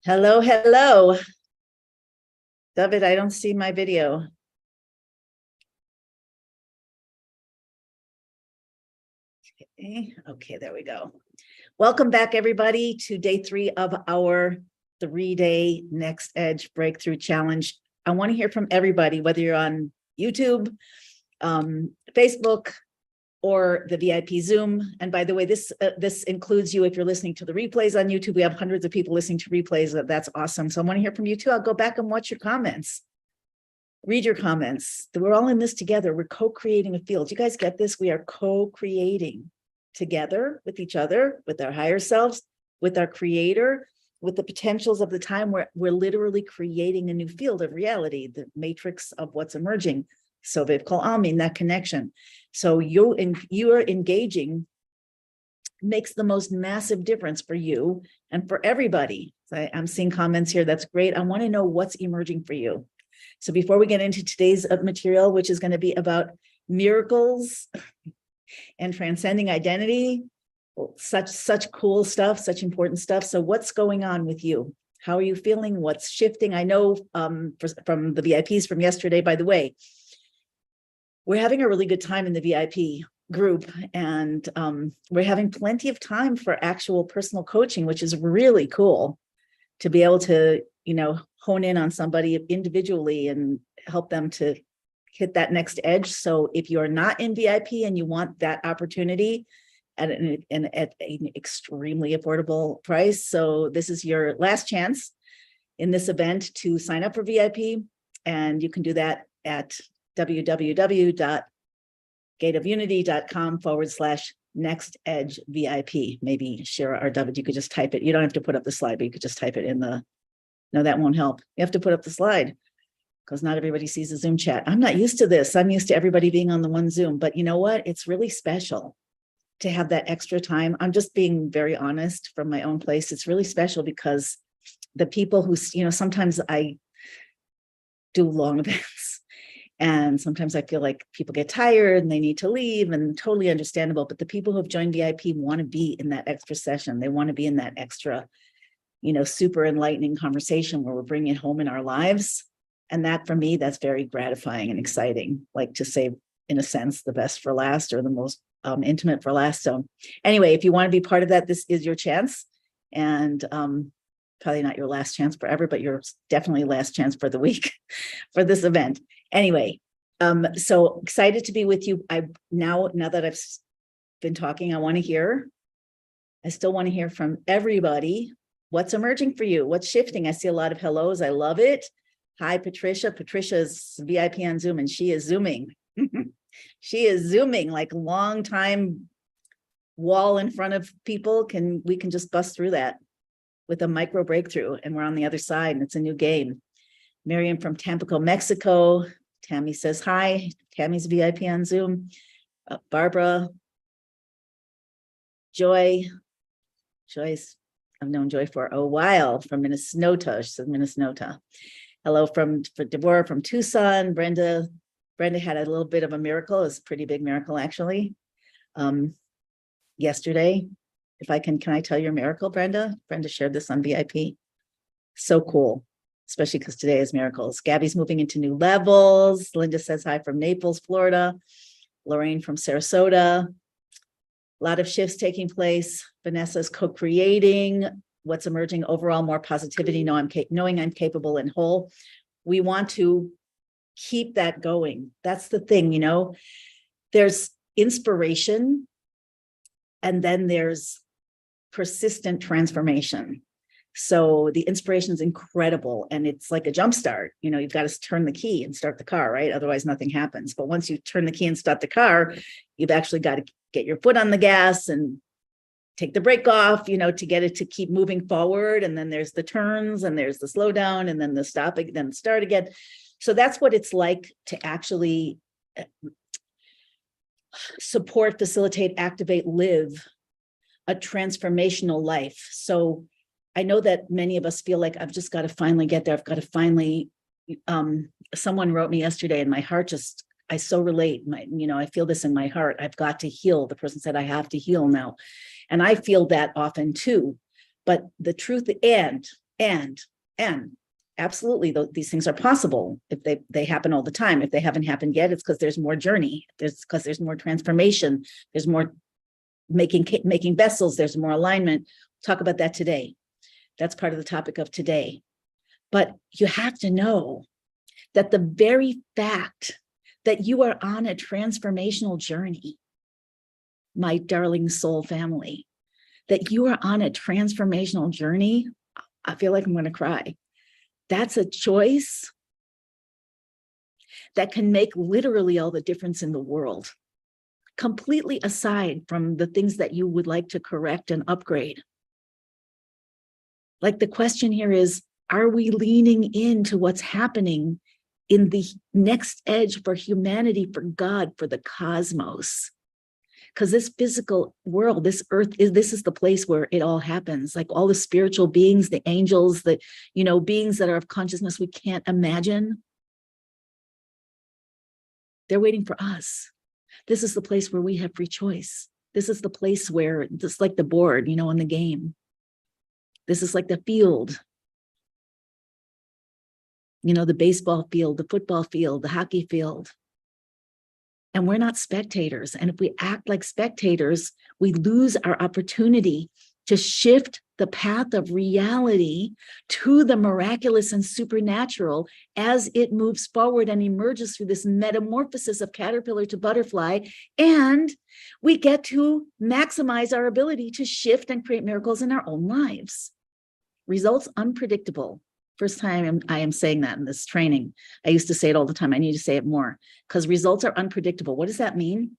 Hello, hello. David, I don't see my video. Okay, there we go. Welcome back, everybody, to day 3 of our 3-day Next Edge Breakthrough Challenge. I want to hear from everybody, whether you're on YouTube, Facebook, or the VIP Zoom. And by the way, this includes you if you're listening to the replays on YouTube. We have hundreds of people listening to replays. That's awesome. So I want to hear from you too. I'll go back and watch your comments. Read your comments. We're all in this together. We're co-creating a field. You guys get this? We are co-creating together with each other, with our higher selves, with our creator, with the potentials of the time where we're literally creating a new field of reality, the matrix of what's emerging. So they've called Amin, that connection. So you are engaging makes the most massive difference for you and for everybody. So I'm seeing comments here. That's great. I want to know what's emerging for you. So before we get into today's material, which is going to be about miracles and transcending identity, such cool stuff, such important stuff. So what's going on with you? How are you feeling? What's shifting? I know from the VIPs from yesterday, by the way, we're having a really good time in the VIP group, and we're having plenty of time for actual personal coaching, which is really cool to be able to, hone in on somebody individually and help them to hit that next edge. So if you're not in VIP and you want that opportunity at an extremely affordable price, so this is your last chance in this event to sign up for VIP, and you can do that at www.gateofunity.com/next edge VIP. Maybe Shira or David, you could just type it. You don't have to put up the slide, but you could just type it in the, no, that won't help. You have to put up the slide because not everybody sees the Zoom chat. I'm not used to this. I'm used to everybody being on the one Zoom, but you know what? It's really special to have that extra time. I'm just being very honest from my own place. It's really special because the people who, sometimes I do long events, and sometimes I feel like people get tired and they need to leave, and totally understandable. But the people who have joined VIP want to be in that extra session. They want to be in that extra, super enlightening conversation where we're bringing it home in our lives. And that, for me, that's very gratifying and exciting, like to save, in a sense, the best for last, or the most intimate for last. So anyway, if you want to be part of that, this is your chance. And probably not your last chance forever, but your definitely last chance for the week for this event. Anyway, so excited to be with you. Now that I've been talking, I still want to hear from everybody. What's emerging for you? What's shifting? I see a lot of hellos. I love it. Hi, Patricia. Patricia's VIP on Zoom, and she is Zooming. She is Zooming like long time wall in front of people. We can just bust through that with a micro breakthrough, and we're on the other side, and it's a new game. Miriam from Tampico, Mexico. Tammy says hi. Tammy's VIP on Zoom. Barbara. Joyce. I've known Joy for a while, from Minnesota. She says Minnesota. Hello for Deborah from Tucson. Brenda had a little bit of a miracle. It was a pretty big miracle, actually. Yesterday, can I tell your miracle, Brenda? Brenda shared this on VIP. So cool, especially because today is miracles. Gabby's moving into new levels. Linda says hi from Naples, Florida. Lorraine from Sarasota. A lot of shifts taking place. Vanessa's co-creating. What's emerging overall, more positivity, knowing I'm capable and whole. We want to keep that going. That's the thing, there's inspiration, and then there's persistent transformation. So the inspiration is incredible, and it's like a jump start. You've got to turn the key and start the car, right? Otherwise nothing happens. But once you turn the key and start the car, you've actually got to get your foot on the gas and take the brake off, to get it to keep moving forward. And then there's the turns, and there's the slow down, and then the stop, then start again. So that's what it's like to actually support, facilitate, activate, live a transformational life. So I know that many of us feel like I've just got to finally get there. I've got to finally, someone wrote me yesterday, and my heart I so relate. I feel this in my heart. I've got to heal. The person said, I have to heal now. And I feel that often too. But the truth, and And absolutely, these things are possible if they happen all the time. If they haven't happened yet, it's because there's more journey. Because there's more transformation. There's more making vessels. There's more alignment. Talk about that today. That's part of the topic of today. But you have to know that the very fact that you are on a transformational journey, my darling soul family, that you are on a transformational journey, I feel like I'm going to cry. That's a choice that can make literally all the difference in the world, completely aside from the things that you would like to correct and upgrade. Like the question here is, are we leaning into what's happening in the next edge for humanity, for God, for the cosmos? Because this physical world, this earth, this is the place where it all happens. Like all the spiritual beings, the angels, the beings that are of consciousness we can't imagine. They're waiting for us. This is the place where we have free choice. This is the place where, just like the board, on the game. This is like the field. The baseball field, the football field, the hockey field. And we're not spectators. And if we act like spectators, we lose our opportunity to shift the path of reality to the miraculous and supernatural as it moves forward and emerges through this metamorphosis of caterpillar to butterfly. And we get to maximize our ability to shift and create miracles in our own lives. Results unpredictable. First time I am saying that in this training. I used to say it all the time. I need to say it more because results are unpredictable. What does that mean?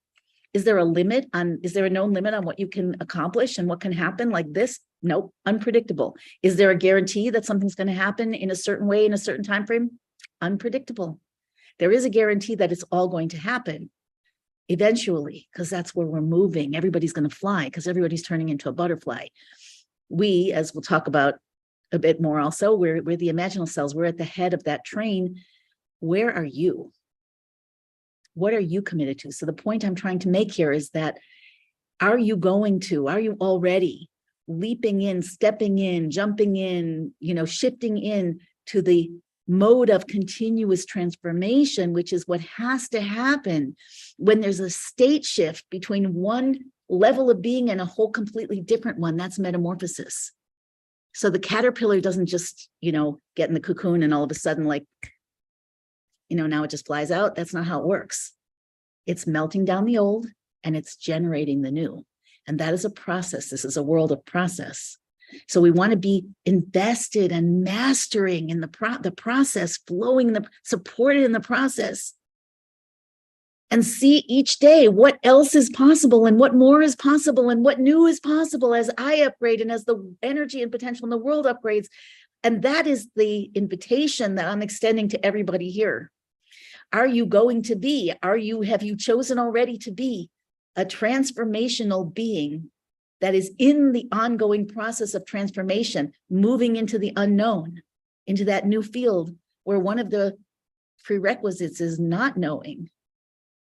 Is there a known limit on what you can accomplish and what can happen like this? Nope, unpredictable. Is there a guarantee that something's going to happen in a certain way in a certain time frame? Unpredictable. There is a guarantee that it's all going to happen eventually because that's where we're moving. Everybody's going to fly because everybody's turning into a butterfly. We, as we'll talk about a bit more also, we're the imaginal cells. We're at the head of that train. Where are you? What are you committed to? So the point I'm trying to make here is that are you already leaping in, stepping in, jumping in, shifting in to the mode of continuous transformation, which is what has to happen when there's a state shift between one level of being and a whole completely different one. That's metamorphosis. So the caterpillar doesn't just, get in the cocoon and all of a sudden now it just flies out. That's not how it works. It's melting down the old and it's generating the new. And that is a process. This is a world of process. So we want to be invested and mastering in the process, supported in the process. And see each day what else is possible and what more is possible and what new is possible as I upgrade and as the energy and potential in the world upgrades. And that is the invitation that I'm extending to everybody here. Are you going to be, have you chosen already to be a transformational being that is in the ongoing process of transformation, moving into the unknown, into that new field where one of the prerequisites is not knowing?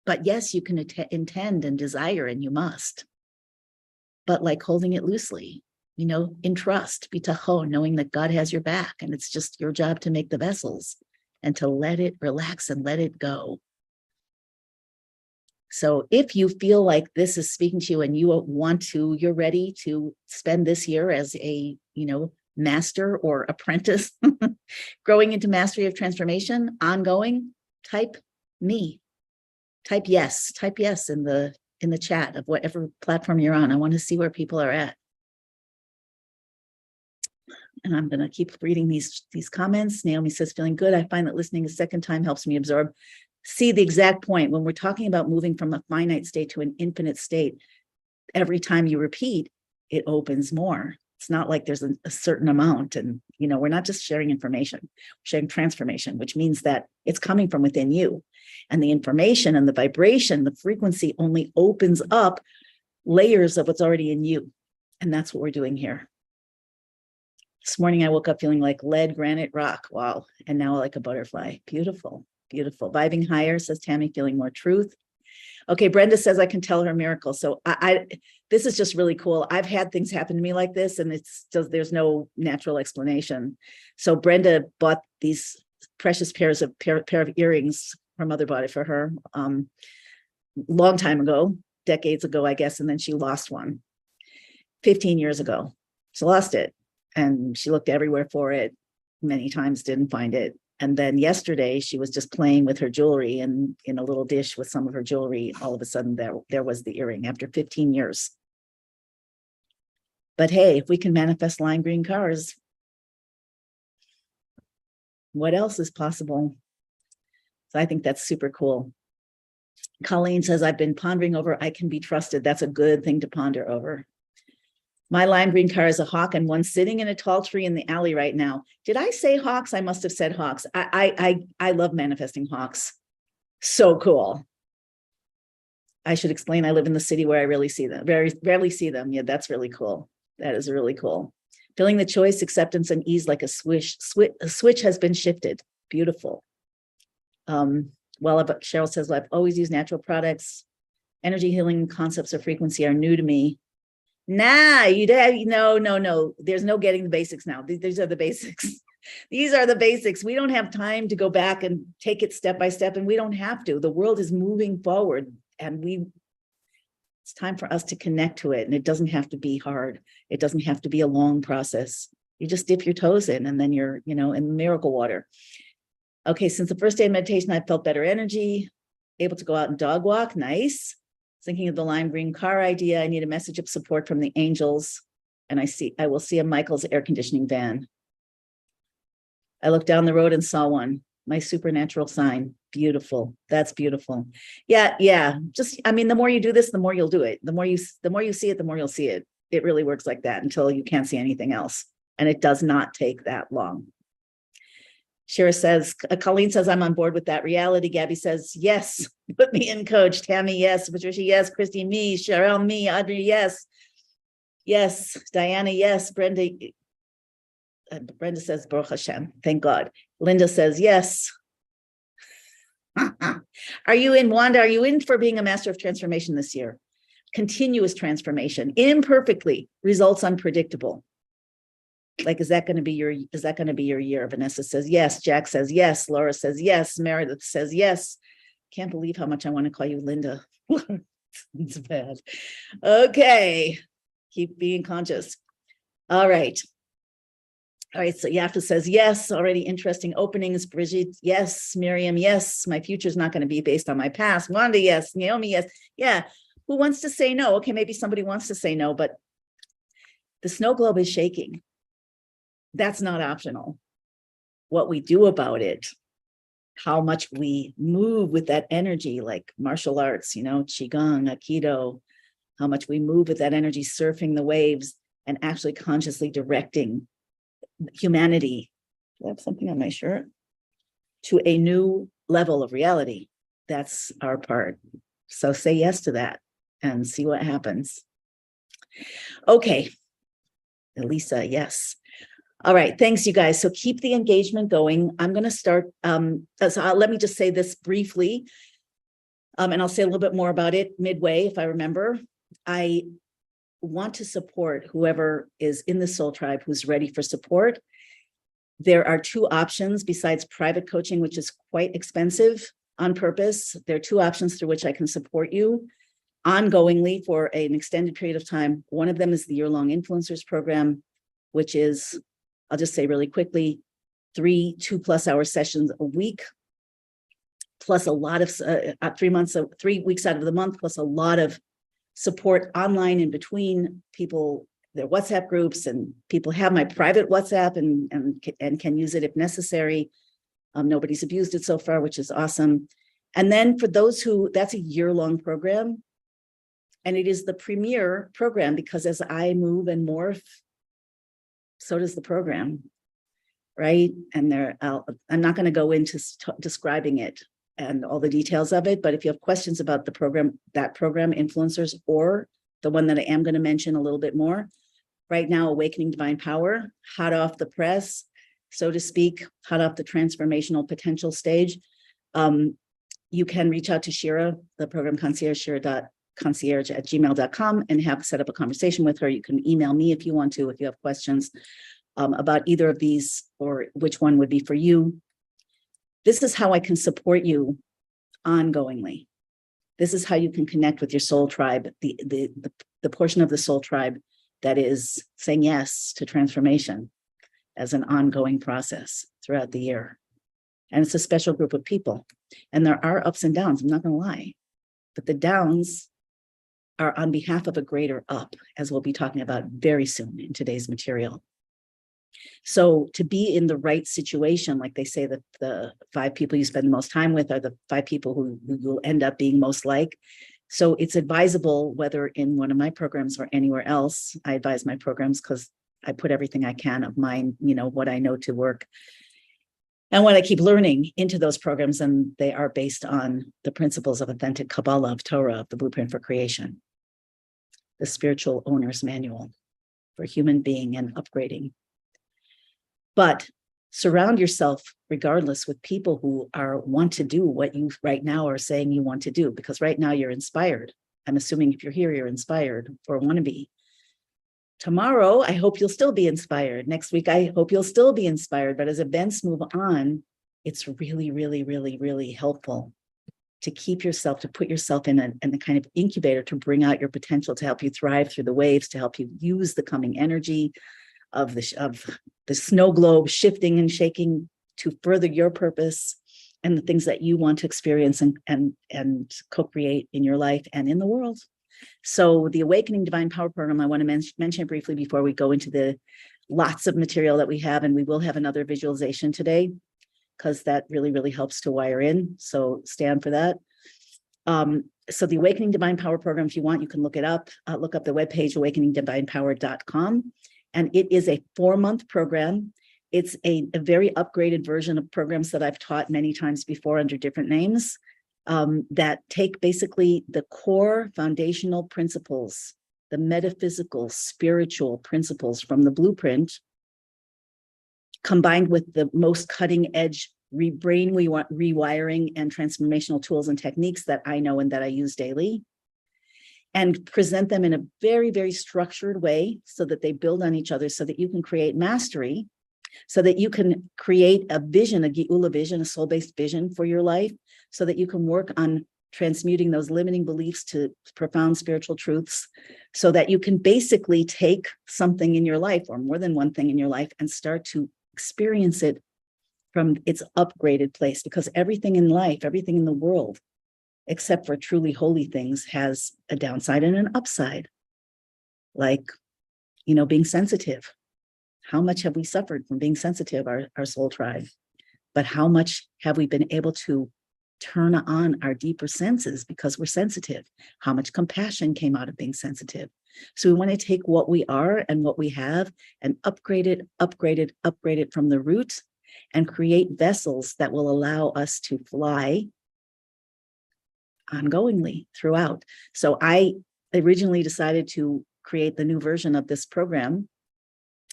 But yes, you can intend and desire, and you must. But like holding it loosely, in trust, bitachon, knowing that God has your back, and it's just your job to make the vessels and to let it relax and let it go. So if you feel like this is speaking to you and you're ready to spend this year as a, master or apprentice, growing into mastery of transformation, ongoing, type me. Type yes in the chat of whatever platform you're on. I want to see where people are at. And I'm going to keep reading these comments. Naomi says, feeling good. I find that listening a second time helps me absorb. See the exact point. When we're talking about moving from a finite state to an infinite state, every time you repeat, it opens more. It's not like there's a certain amount. And, we're not just sharing information, we're sharing transformation, which means that it's coming from within you. And the information and the vibration, the frequency only opens up layers of what's already in you. And that's what we're doing here. This morning, I woke up feeling like lead, granite, rock. Wow. And now like a butterfly. Beautiful, beautiful. Vibing higher, says Tammy, feeling more truth. Okay, Brenda says I can tell her miracle. So this is just really cool. I've had things happen to me like this, and it's just, there's no natural explanation. So Brenda bought these precious pair of earrings her mother bought it for her long time ago, decades ago, I guess, and then she lost one 15 years ago. She lost it, and she looked everywhere for it many times, didn't find it. And then yesterday she was just playing with her jewelry, and in a little dish with some of her jewelry, all of a sudden there was the earring after 15 years. But hey, if we can manifest lime green cars, what else is possible? So I think that's super cool. Colleen says, I've been pondering over, I can be trusted. That's a good thing to ponder over. My lime green car is a hawk, and one sitting in a tall tree in the alley right now. Did I say hawks? I must have said hawks. I love manifesting hawks. So cool. I should explain, I live in the city where I really see them, very rarely see them. Yeah, that's really cool. That is really cool. Feeling the choice, acceptance, and ease like a switch has been shifted. Beautiful. Well, Cheryl says, well, I've always used natural products. Energy healing concepts of frequency are new to me. Nah, no. There's no getting the basics now. These are the basics. These are the basics. We don't have time to go back and take it step by step, and we don't have to. The world is moving forward, and it's time for us to connect to it. And it doesn't have to be hard. It doesn't have to be a long process. You just dip your toes in, and then you're, in miracle water. Okay, since the first day of meditation, I felt better energy, able to go out and dog walk. Nice. Thinking of the lime green car idea. I need a message of support from the angels. And I will see a Michael's air conditioning van. I looked down the road and saw one. My supernatural sign. Beautiful. That's beautiful. Yeah. Just, the more you do this, the more you'll do it. The more you see it, the more you'll see it. It really works like that until you can't see anything else. And it does not take that long. Shira says, Colleen says, I'm on board with that reality. Gabby says, yes, put me in, coach. Tammy, yes. Patricia, yes. Christy, me. Cheryl, me. Audrey, yes. Yes. Diana, yes. Brenda says, Baruch Hashem. Thank God. Linda says, yes. Are you in, Wanda? Are you in for being a master of transformation this year? Continuous transformation, imperfectly, results unpredictable. Like, is that going to be your year? Vanessa says yes. Jack says yes. Laura says yes. Meredith says yes. Can't believe how much I want to call you Linda. It's bad. Okay. Keep being conscious. All right. So Yafta says yes. Already interesting openings. Brigitte, yes. Miriam, yes. My future is not going to be based on my past. Wanda, yes. Naomi, yes. Yeah. Who wants to say no? Okay, maybe somebody wants to say no, but the snow globe is shaking. That's not optional. What we do about it, how much we move with that energy, like martial arts, Qigong, Aikido, how much we move with that energy, surfing the waves and actually consciously directing humanity. Do I have something on my shirt? To a new level of reality. That's our part. So say yes to that and see what happens. Okay. Elisa, yes. All right, thanks, you guys. So keep the engagement going. I'm going to start. Let me just say this briefly, and I'll say a little bit more about it midway if I remember. I want to support whoever is in the Soul Tribe who's ready for support. There are two options besides private coaching, which is quite expensive on purpose. There are two options through which I can support you ongoingly for an extended period of time. One of them is the year-long influencers program, which is, I'll just say really quickly, 3 2+ hour sessions a week, plus a lot of 3 weeks out of the month, plus a lot of support online in between people, their WhatsApp groups, and people have my private WhatsApp and can use it if necessary. Nobody's abused it so far, which is awesome. And then for those that's a year-long program, and it is the premier program because as I move and morph, so does the program, right? And I'm not going to go into describing it and all the details of it, but if you have questions about the program, that program, Influencers, or the one that I am going to mention a little bit more, right now, Awakening Divine Power, hot off the press, so to speak, hot off the transformational potential stage, you can reach out to Shira, the program concierge, concierge@gmail.com and have set up a conversation with her. You can email me if you want to, if you have questions about either of these or which one would be for you. This is how I can support you ongoingly. This is how you can connect with your soul tribe, the portion of the soul tribe that is saying yes to transformation as an ongoing process throughout the year. And it's a special group of people. And there are ups and downs, I'm not going to lie. But the downs are on behalf of a greater up, as we'll be talking about very soon in today's material. So to be in the right situation, like they say that the 5 people you spend the most time with are the 5 people who you'll end up being most like. So it's advisable, whether in one of my programs or anywhere else, I advise my programs because I put everything I can of mine, what I know to work and what I keep learning into those programs. And they are based on the principles of authentic Kabbalah, of Torah, of the blueprint for creation, the spiritual owner's manual for human being and upgrading. But surround yourself, regardless, with people who want to do what you right now are saying you want to do, because right now you're inspired. I'm assuming if you're here, you're inspired or want to be. Tomorrow, I hope you'll still be inspired. Next week, I hope you'll still be inspired. But as events move on, it's really, really, really, really helpful to keep yourself, to put yourself in a kind of incubator to bring out your potential, to help you thrive through the waves, to help you use the coming energy of the snow globe shifting and shaking to further your purpose and the things that you want to experience and co-create in your life and in the world. So the Awakening Divine Power Program, I want to mention briefly before we go into the lots of material that we have, and we will have another visualization today because that really, really helps to wire in. So stand for that. So the Awakening Divine Power Program, if you want, you can look it up. Look up the webpage, awakeningdivinepower.com. And it is a 4-month program. It's a very upgraded version of programs that I've taught many times before under different names that take basically the core foundational principles, the metaphysical, spiritual principles from the blueprint, combined with the most cutting edge brain rewiring and transformational tools and techniques that I know and that I use daily, and present them in a very, very structured way so that they build on each other, so that you can create mastery, so that you can create a vision, a Geula vision, a soul-based vision for your life, so that you can work on transmuting those limiting beliefs to profound spiritual truths, so that you can basically take something in your life or more than one thing in your life and start to experience it from its upgraded place. Because everything in life, everything in the world, except for truly holy things, has a downside and an upside. Like, being sensitive. How much have we suffered from being sensitive, our soul tribe? But how much have we been able to turn on our deeper senses because we're sensitive? How much compassion came out of being sensitive? So we want to take what we are and what we have and upgrade it from the root and create vessels that will allow us to fly ongoingly throughout. So I originally decided to create the new version of this program,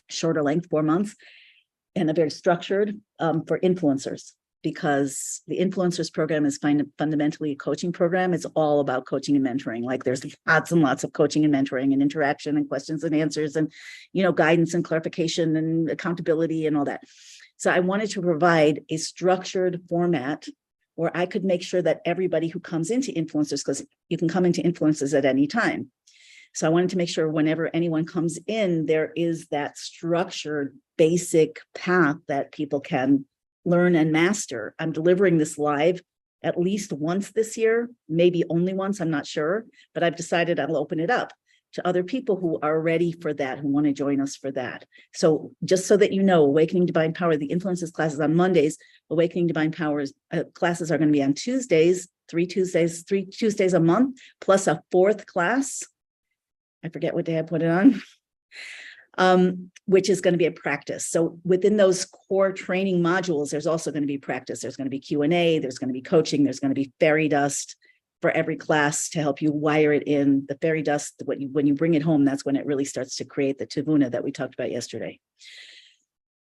shorter length, 4 months, and a very structured for influencers, because the influencers program is fundamentally a coaching program. It's all about coaching and mentoring. Like there's lots and lots of coaching and mentoring and interaction and questions and answers and, guidance and clarification and accountability and all that. So I wanted to provide a structured format where I could make sure that everybody who comes into influencers, because you can come into influencers at any time. So I wanted to make sure whenever anyone comes in, there is that structured basic path that people can learn and master. I'm delivering this live at least once this year, maybe only once, I'm not sure, but I've decided I'll open it up to other people who are ready for that, who want to join us for that. So just so that you know, Awakening Divine Power, the influences classes on Mondays, Awakening Divine Powers classes are going to be on Tuesdays, 3 Tuesdays a month, plus a 4th class. I forget what day I put it on, which is going to be a practice. So within those core training modules, there's also going to be practice. There's going to be Q&A, there's going to be coaching, there's going to be fairy dust for every class to help you wire it in. The fairy dust, when you bring it home, that's when it really starts to create the tavuna that we talked about yesterday.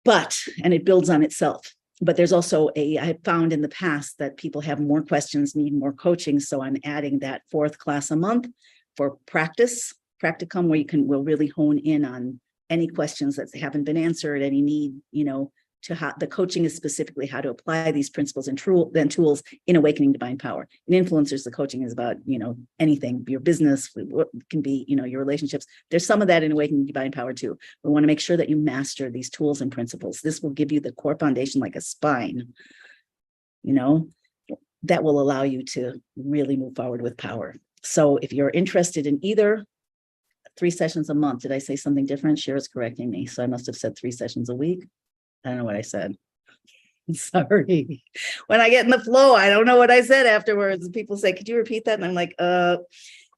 And it builds on itself. but there's also I found in the past that people have more questions, need more coaching. So I'm adding that 4th class a month for practicum, where we'll really hone in on any questions that haven't been answered, any need, the coaching is specifically how to apply these principles and tools in awakening divine power. In influencers, the coaching is about, anything, your business, what can be, your relationships. There's some of that in awakening divine power too. We want to make sure that you master these tools and principles. This will give you the core foundation, like a spine, that will allow you to really move forward with power. So if you're interested in either 3 sessions a month, did I say something different? Shira's correcting me. So I must have said 3 sessions a week. I don't know what I said. Sorry. When I get in the flow, I don't know what I said afterwards. People say, could you repeat that? And I'm like,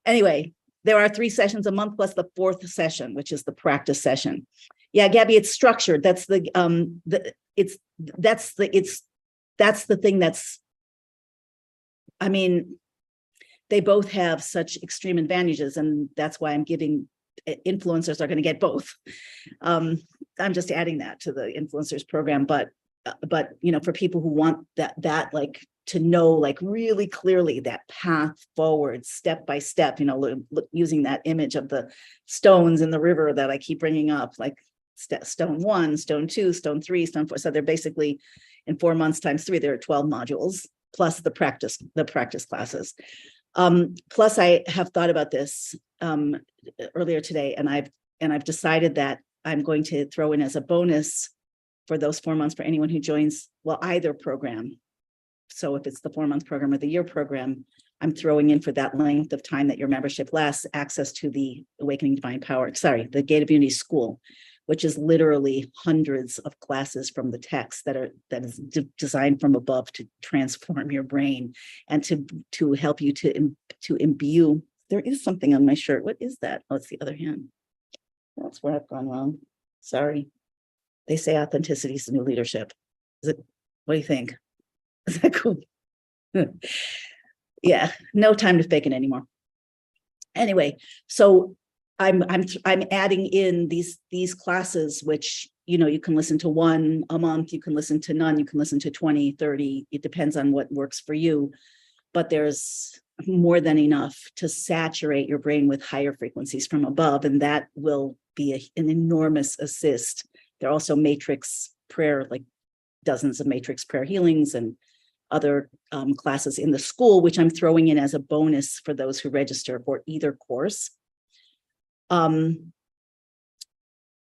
anyway, there are 3 sessions a month plus the 4th session, which is the practice session. Yeah, Gabby, it's structured. That's the thing that's, I mean, they both have such extreme advantages, and that's why I'm giving influencers are going to get both. I'm just adding that to the influencers program, but for people who want that like to know, like really clearly that path forward, step by step, using that image of the stones in the river that I keep bringing up, like stone 1, stone 2, stone 3, stone 4. So they're basically in 4 months times 3, there are 12 modules plus the practice classes. Plus I have thought about this earlier today, and I've decided that I'm going to throw in as a bonus for those 4 months for anyone who joins, either program. So if it's the 4-month program or the year program, I'm throwing in for that length of time that your membership lasts, access to the Awakening Divine Power, the Gate of Unity School, which is literally hundreds of classes from the text that is designed from above to transform your brain and to help you to imbue. There is something on my shirt. What is that? Oh, it's the other hand. That's where I've gone wrong. Sorry. They say authenticity is the new leadership. What do you think? Is that cool? Yeah, no time to fake it anymore. Anyway, so I'm adding in these classes, which you can listen to 1 a month, you can listen to none, you can listen to 20, 30. It depends on what works for you. But there's more than enough to saturate your brain with higher frequencies from above, and that will be an enormous assist. There are also matrix prayer, like dozens of matrix prayer healings and other classes in the school, which I'm throwing in as a bonus for those who register for either course.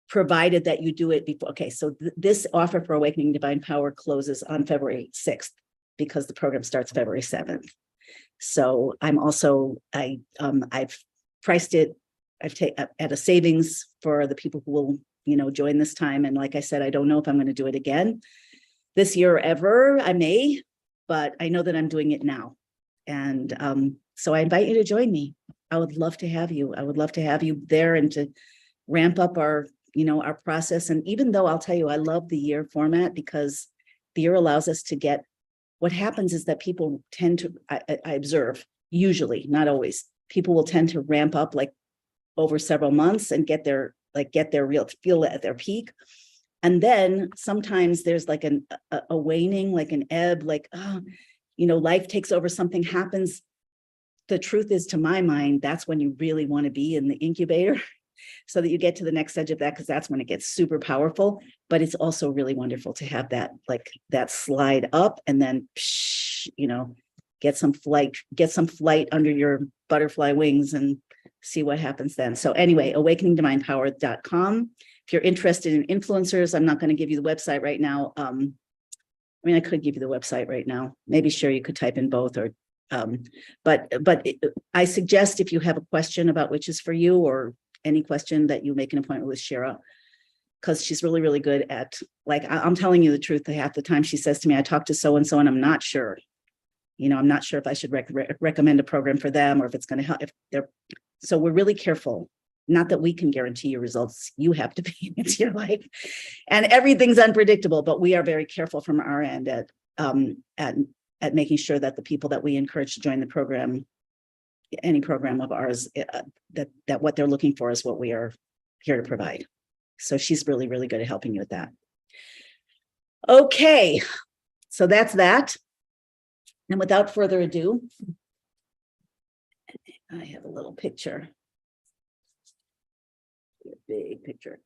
Provided that you do it before. Okay, so this offer for Awakening Divine Power closes on February 6th because the program starts February 7th. So I'm also, I've priced it, at a savings for the people who will, join this time. And like I said, I don't know if I'm going to do it again this year or ever. I may, but I know that I'm doing it now. And so I invite you to join me. I would love to have you. I would love to have you there and to ramp up our process. And even though I'll tell you, I love the year format because the year allows us to get, what happens is that people tend to, I observe, usually, not always, people will tend to ramp up like over several months and get their real feel at their peak. And then sometimes there's like a waning, like an ebb, like, life takes over, something happens. The truth is, to my mind, that's when you really want to be in the incubator so that you get to the next edge of that, because that's when it gets super powerful. But it's also really wonderful to have that, like that slide up and then, get some flight under your butterfly wings and see what happens then. So anyway, awakeningdivinepower.com. If you're interested in influencers, I'm not going to give you the website right now. I could give you the website right now. Maybe sure you could type in both, or but I suggest if you have a question about which is for you, or any question, that you make an appointment with Shira, because she's really, really good at, like, I'm telling you the truth. Half the time she says to me, I talked to so-and-so and I'm not sure. I'm not sure if I should recommend a program for them, or if it's going to help. So we're really careful. Not that we can guarantee your results. You have to be into your life, and everything's unpredictable. But we are very careful from our end at making sure that the people that we encourage to join the program, any program of ours, that what they're looking for is what we are here to provide. So she's really, really good at helping you with that. Okay, So that's that. And without further ado, I have a little picture. A big picture.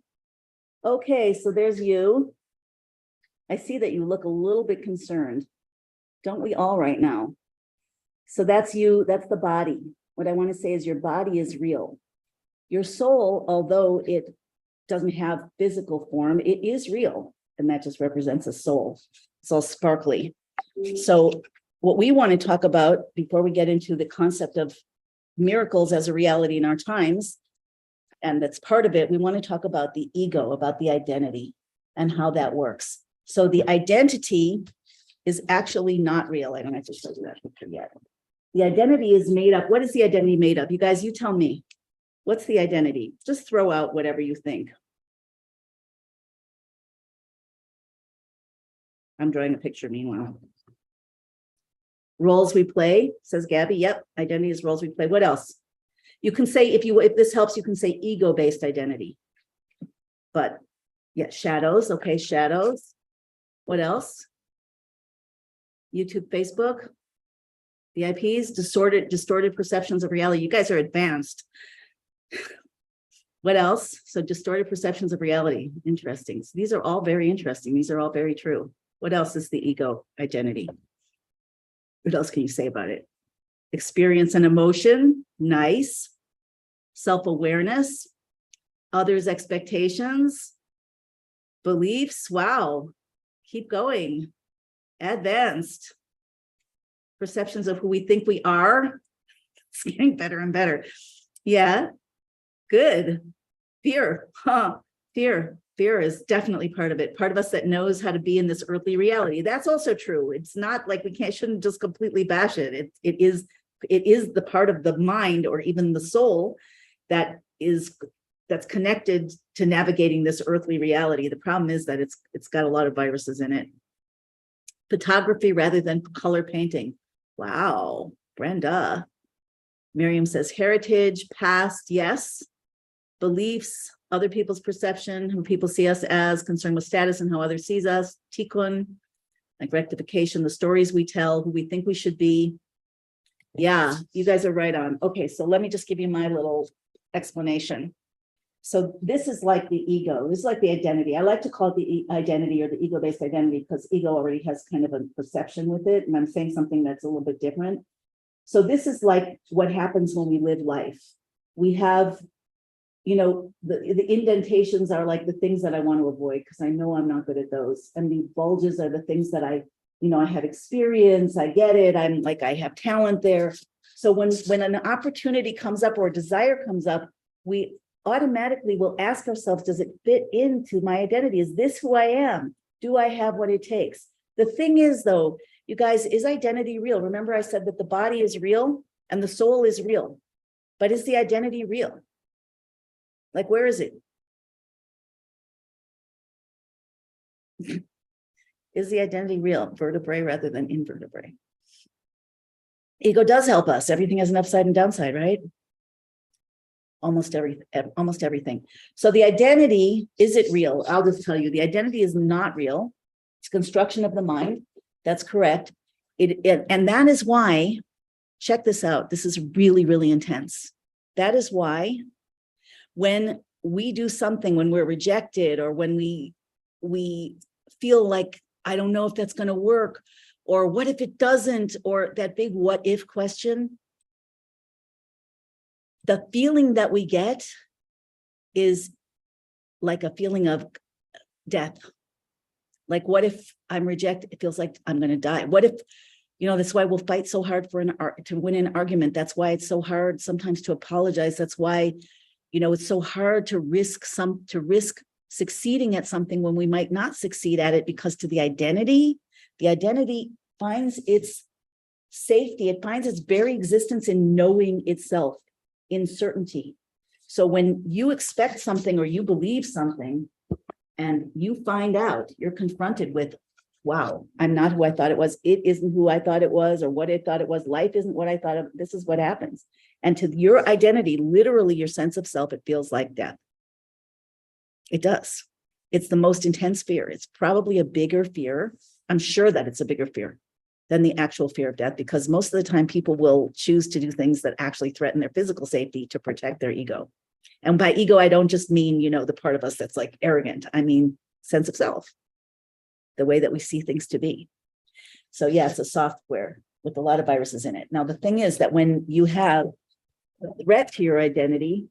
Okay, so there's you. I see that you look a little bit concerned. Don't we all right now? So that's you, that's the body. What I want to say is your body is real. Your soul, although it doesn't have physical form, it is real. And that just represents a soul. It's all sparkly. So what we want to talk about before we get into the concept of miracles as a reality in our times, and that's part of it, we want to talk about the ego, about the identity and how that works. So the identity is actually not real. I don't have to show you that picture yet. The identity is made up. What is the identity made up? You guys, you tell me. What's the identity? Just throw out whatever you think. I'm drawing a picture meanwhile. Roles we play, says Gabby. Yep, identity is roles we play. What else? You can say, if this helps, you can say ego-based identity. But yeah, shadows. Okay, shadows. What else? YouTube, Facebook, VIPs, distorted perceptions of reality. You guys are advanced. What else? So distorted perceptions of reality. Interesting. So these are all very interesting. These are all very true. What else is the ego identity? What else can you say about it? Experience and emotion. Nice. Self-awareness. Others' expectations. Beliefs. Wow. Keep going. Advanced. Perceptions of who we think we are. It's getting better and better. Yeah. Good. Fear. Fear. Fear is definitely part of it. Part of us that knows how to be in this earthly reality. That's also true. It's not like we shouldn't just completely bash it. It is the part of the mind or even the soul that's connected to navigating this earthly reality. The problem is that it's got a lot of viruses in it. Photography rather than color painting. Wow, Brenda. Miriam says heritage, past, yes. Beliefs, other people's perception, who people see us as, concerned with status and how others sees us. Tikkun, like rectification, the stories we tell, who we think we should be. Yeah, you guys are right on. Okay, so let me just give you my little explanation. So this is like the ego. This is like the identity. I like to call it the identity or the ego-based identity because ego already has kind of a perception with it. And I'm saying something that's a little bit different. So this is like what happens when we live life. We have, the indentations are like the things that I want to avoid because I know I'm not good at those. And the bulges are the things that I have experience. I get it. I'm like, I have talent there. So when an opportunity comes up or a desire comes up, we automatically will ask ourselves, does it fit into my identity? Is this who I am? Do I have what it takes? The thing is, though, you guys, is identity real? Remember, I said that the body is real and the soul is real, but is the identity real? Like, where is it? Is the identity real? Vertebrae rather than invertebrate. Ego does help us. Everything has an upside and downside, right? Almost everything. So the identity, is it real? I'll just tell you, the identity is not real. It's construction of the mind. That's correct. And that is why, check this out. This is really, really intense. That is why when we do something, when we're rejected, or when we feel like, I don't know if that's going to work, or what if it doesn't, or that big what if question, the feeling that we get is like a feeling of death. Like, what if I'm rejected? It feels like I'm going to die. What if, that's why we'll fight so hard to win an argument. That's why it's so hard sometimes to apologize. That's why, it's so hard to risk succeeding at something when we might not succeed at it, because to the identity finds its safety. It finds its very existence in knowing itself, in certainty. So when you expect something or you believe something and you find out, you're confronted with, wow, I'm not who I thought it was. It isn't who I thought it was or what I thought it was. Life isn't what I thought of. This is what happens. And to your identity, literally your sense of self, it feels like death. It does. It's the most intense fear. It's probably a bigger fear I'm sure that it's a bigger fear than the actual fear of death, because most of the time people will choose to do things that actually threaten their physical safety to protect their ego. And by ego, I don't just mean, the part of us that's like arrogant. I mean, sense of self, the way that we see things to be. So yeah, it's a software with a lot of viruses in it. Now, the thing is that when you have a threat to your identity,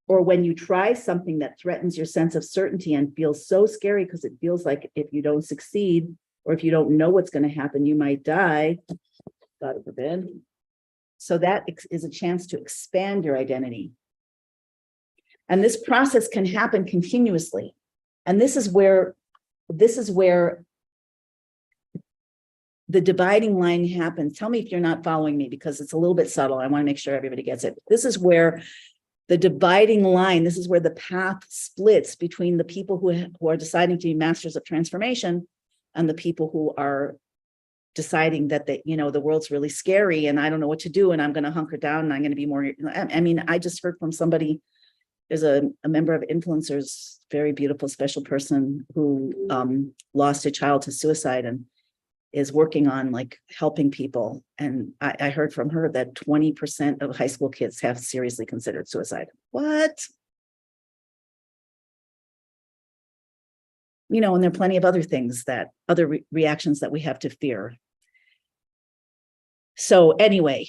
or when you try something that threatens your sense of certainty and feels so scary because it feels like if you don't succeed, or if you don't know what's going to happen, you might die, God forbid. So that is a chance to expand your identity. And this process can happen continuously. And this is where the dividing line happens. Tell me if you're not following me, because it's a little bit subtle. I want to make sure everybody gets it. This is where the dividing line, this is where the path splits between the people who are deciding to be masters of transformation and the people who are deciding that the world's really scary and I don't know what to do and I'm going to hunker down and I'm going to be more. I mean, I just heard from somebody, there's a member of Influencers, very beautiful, special person who lost a child to suicide and is working on like helping people. And I heard from her that 20% of high school kids have seriously considered suicide. What? And there are plenty of other things other reactions that we have to fear. So anyway,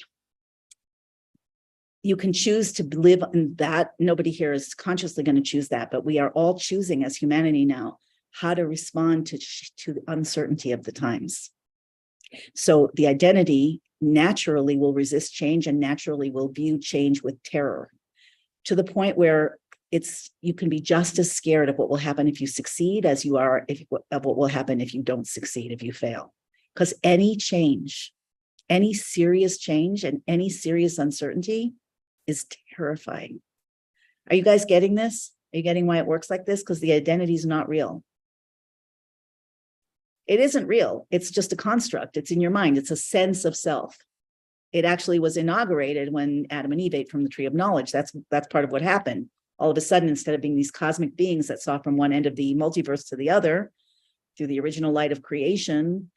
you can choose to live in that. Nobody here is consciously going to choose that, but we are all choosing as humanity now how to respond to the uncertainty of the times. So the identity naturally will resist change and naturally will view change with terror, to the point where you can be just as scared of what will happen if you succeed as you are of what will happen if you don't succeed, if you fail. Because any change, any serious change and any serious uncertainty is terrifying. Are you guys getting this? Are you getting why it works like this? Because the identity is not real. It isn't real. It's just a construct. It's in your mind. It's a sense of self. It actually was inaugurated when Adam and Eve ate from the tree of knowledge. That's part of what happened. All of a sudden, instead of being these cosmic beings that saw from one end of the multiverse to the other through the original light of creation,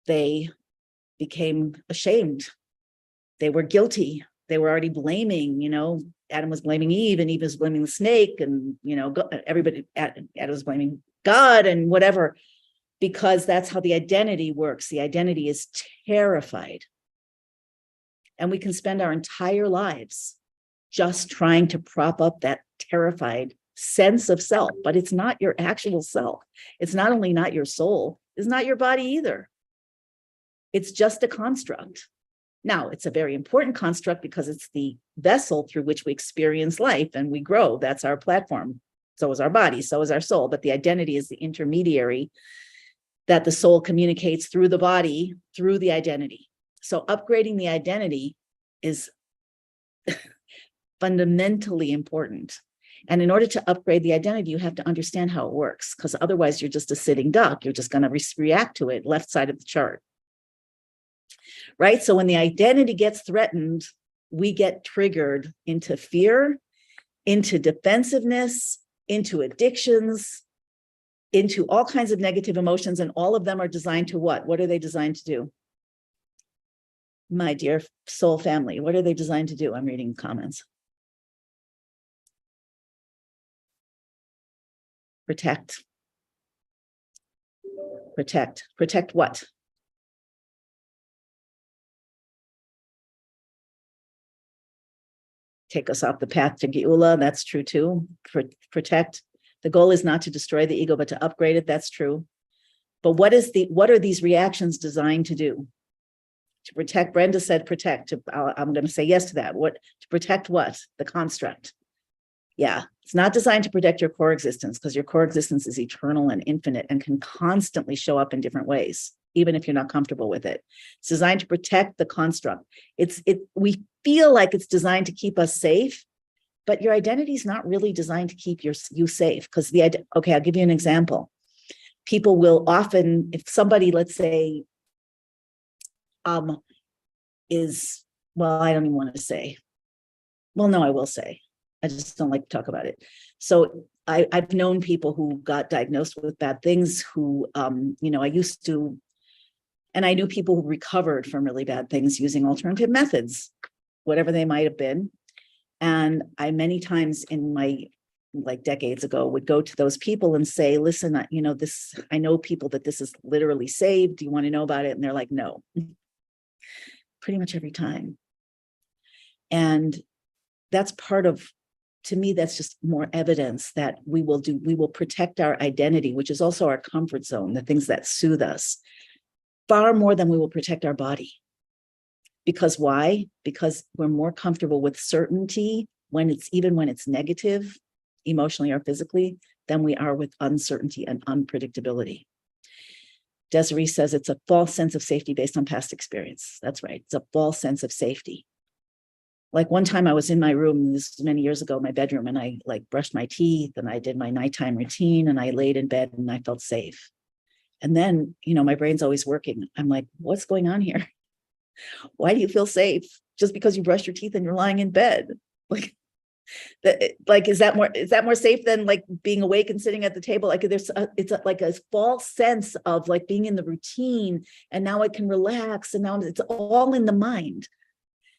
they became ashamed. They were guilty. They were already blaming, Adam was blaming Eve and Eve was blaming the snake, and, everybody, Adam was blaming God and whatever, because that's how the identity works. The identity is terrified. And we can spend our entire lives just trying to prop up that terrified sense of self, but it's not your actual self. It's not only not your soul, it's not your body either. It's just a construct. Now, it's a very important construct because it's the vessel through which we experience life and we grow. That's our platform. So is our body, so is our soul. But the identity is the intermediary that the soul communicates through the body, through the identity. So upgrading the identity is fundamentally important. And in order to upgrade the identity, you have to understand how it works, because otherwise you're just a sitting duck. You're just going to react to it, left side of the chart. Right? So when the identity gets threatened, we get triggered into fear, into defensiveness, into addictions, into all kinds of negative emotions. And all of them are designed to what? What are they designed to do? My dear soul family, what are they designed to do? I'm reading comments. Protect. Protect. Protect what? Take us off the path to Geula. That's true too. Protect. The goal is not to destroy the ego, but to upgrade it. That's true. But what are these reactions designed to do? To protect. Brenda said protect. I'm going to say yes to that. To protect what? The construct. Yeah, it's not designed to protect your core existence, because your core existence is eternal and infinite and can constantly show up in different ways, even if you're not comfortable with it. It's designed to protect the construct. We feel like it's designed to keep us safe, but your identity is not really designed to keep you safe. Because okay, I'll give you an example. People will often, if somebody, let's say, is, well, I don't even want to say. Well, no, I will say. I just don't like to talk about it. So I've known people who got diagnosed with bad things who, I used to, and I knew people who recovered from really bad things using alternative methods, whatever they might have been. And I many times in my, like decades ago, would go to those people and say, listen, I know people that this is literally saved. Do you want to know about it? And they're like, no, pretty much every time. And that's part of, to me, that's just more evidence that we will protect our identity, which is also our comfort zone, the things that soothe us, far more than we will protect our body. Because why? Because we're more comfortable with certainty when it's negative, emotionally or physically, than we are with uncertainty and unpredictability. Desiree says it's a false sense of safety based on past experience. That's right. It's a false sense of safety. Like one time I was in my room, this was many years ago, my bedroom, and I like brushed my teeth and I did my nighttime routine and I laid in bed and I felt safe. And then, my brain's always working. I'm like, what's going on here? Why do you feel safe just because you brushed your teeth and you're lying in bed? Is that more safe than like being awake and sitting at the table? Like like a false sense of like being in the routine, and now I can relax, and now it's all in the mind.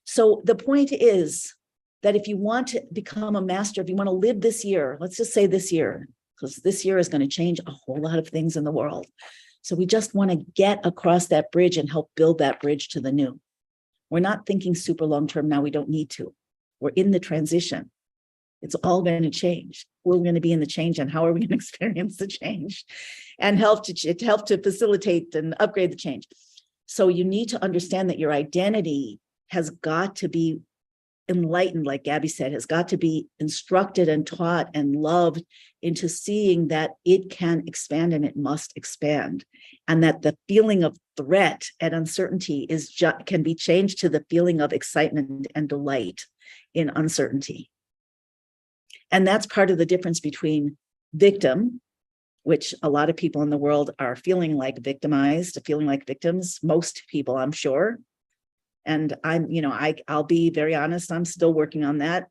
So the point is that if you want to become a master, if you want to live this year, let's just say this year, because this year is going to change a whole lot of things in the world. So we just want to get across that bridge and help build that bridge to the new. We're not thinking super long-term now. We don't need to. We're in the transition. It's all going to change. We're going to be in the change, and how are we going to experience the change and help to facilitate and upgrade the change? So you need to understand that your identity has got to be enlightened, like Gabby said, has got to be instructed and taught and loved into seeing that it can expand and it must expand. And that the feeling of threat and uncertainty can be changed to the feeling of excitement and delight in uncertainty. And that's part of the difference between victim, which a lot of people in the world are feeling like victimized, feeling like victims, most people, I'm sure. And I'll be very honest, I'm still working on that.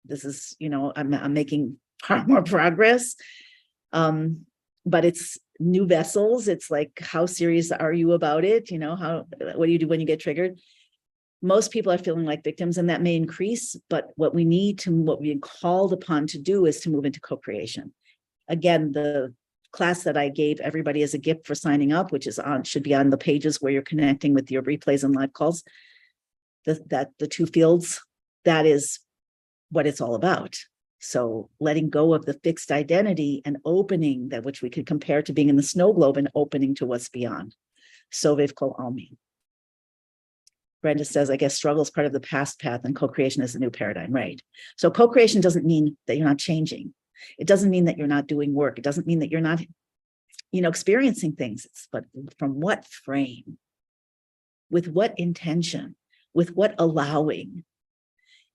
This is, I'm making far more progress. But it's new vessels. It's like, how serious are you about it? What do you do when you get triggered? Most people are feeling like victims, and that may increase, but what we're called upon to do is to move into co-creation. Again, the class that I gave everybody as a gift for signing up, which should be on the pages where you're connecting with your replays and live calls, the two fields, that is what it's all about. So letting go of the fixed identity and opening that, which we could compare to being in the snow globe, and opening to what's beyond. Sovev kol almin. Brenda says, I guess struggle is part of the past path and co-creation is a new paradigm, right? So co-creation doesn't mean that you're not changing. It doesn't mean that you're not doing work. It doesn't mean that you're not, experiencing things. But from what frame? With what intention? With what allowing?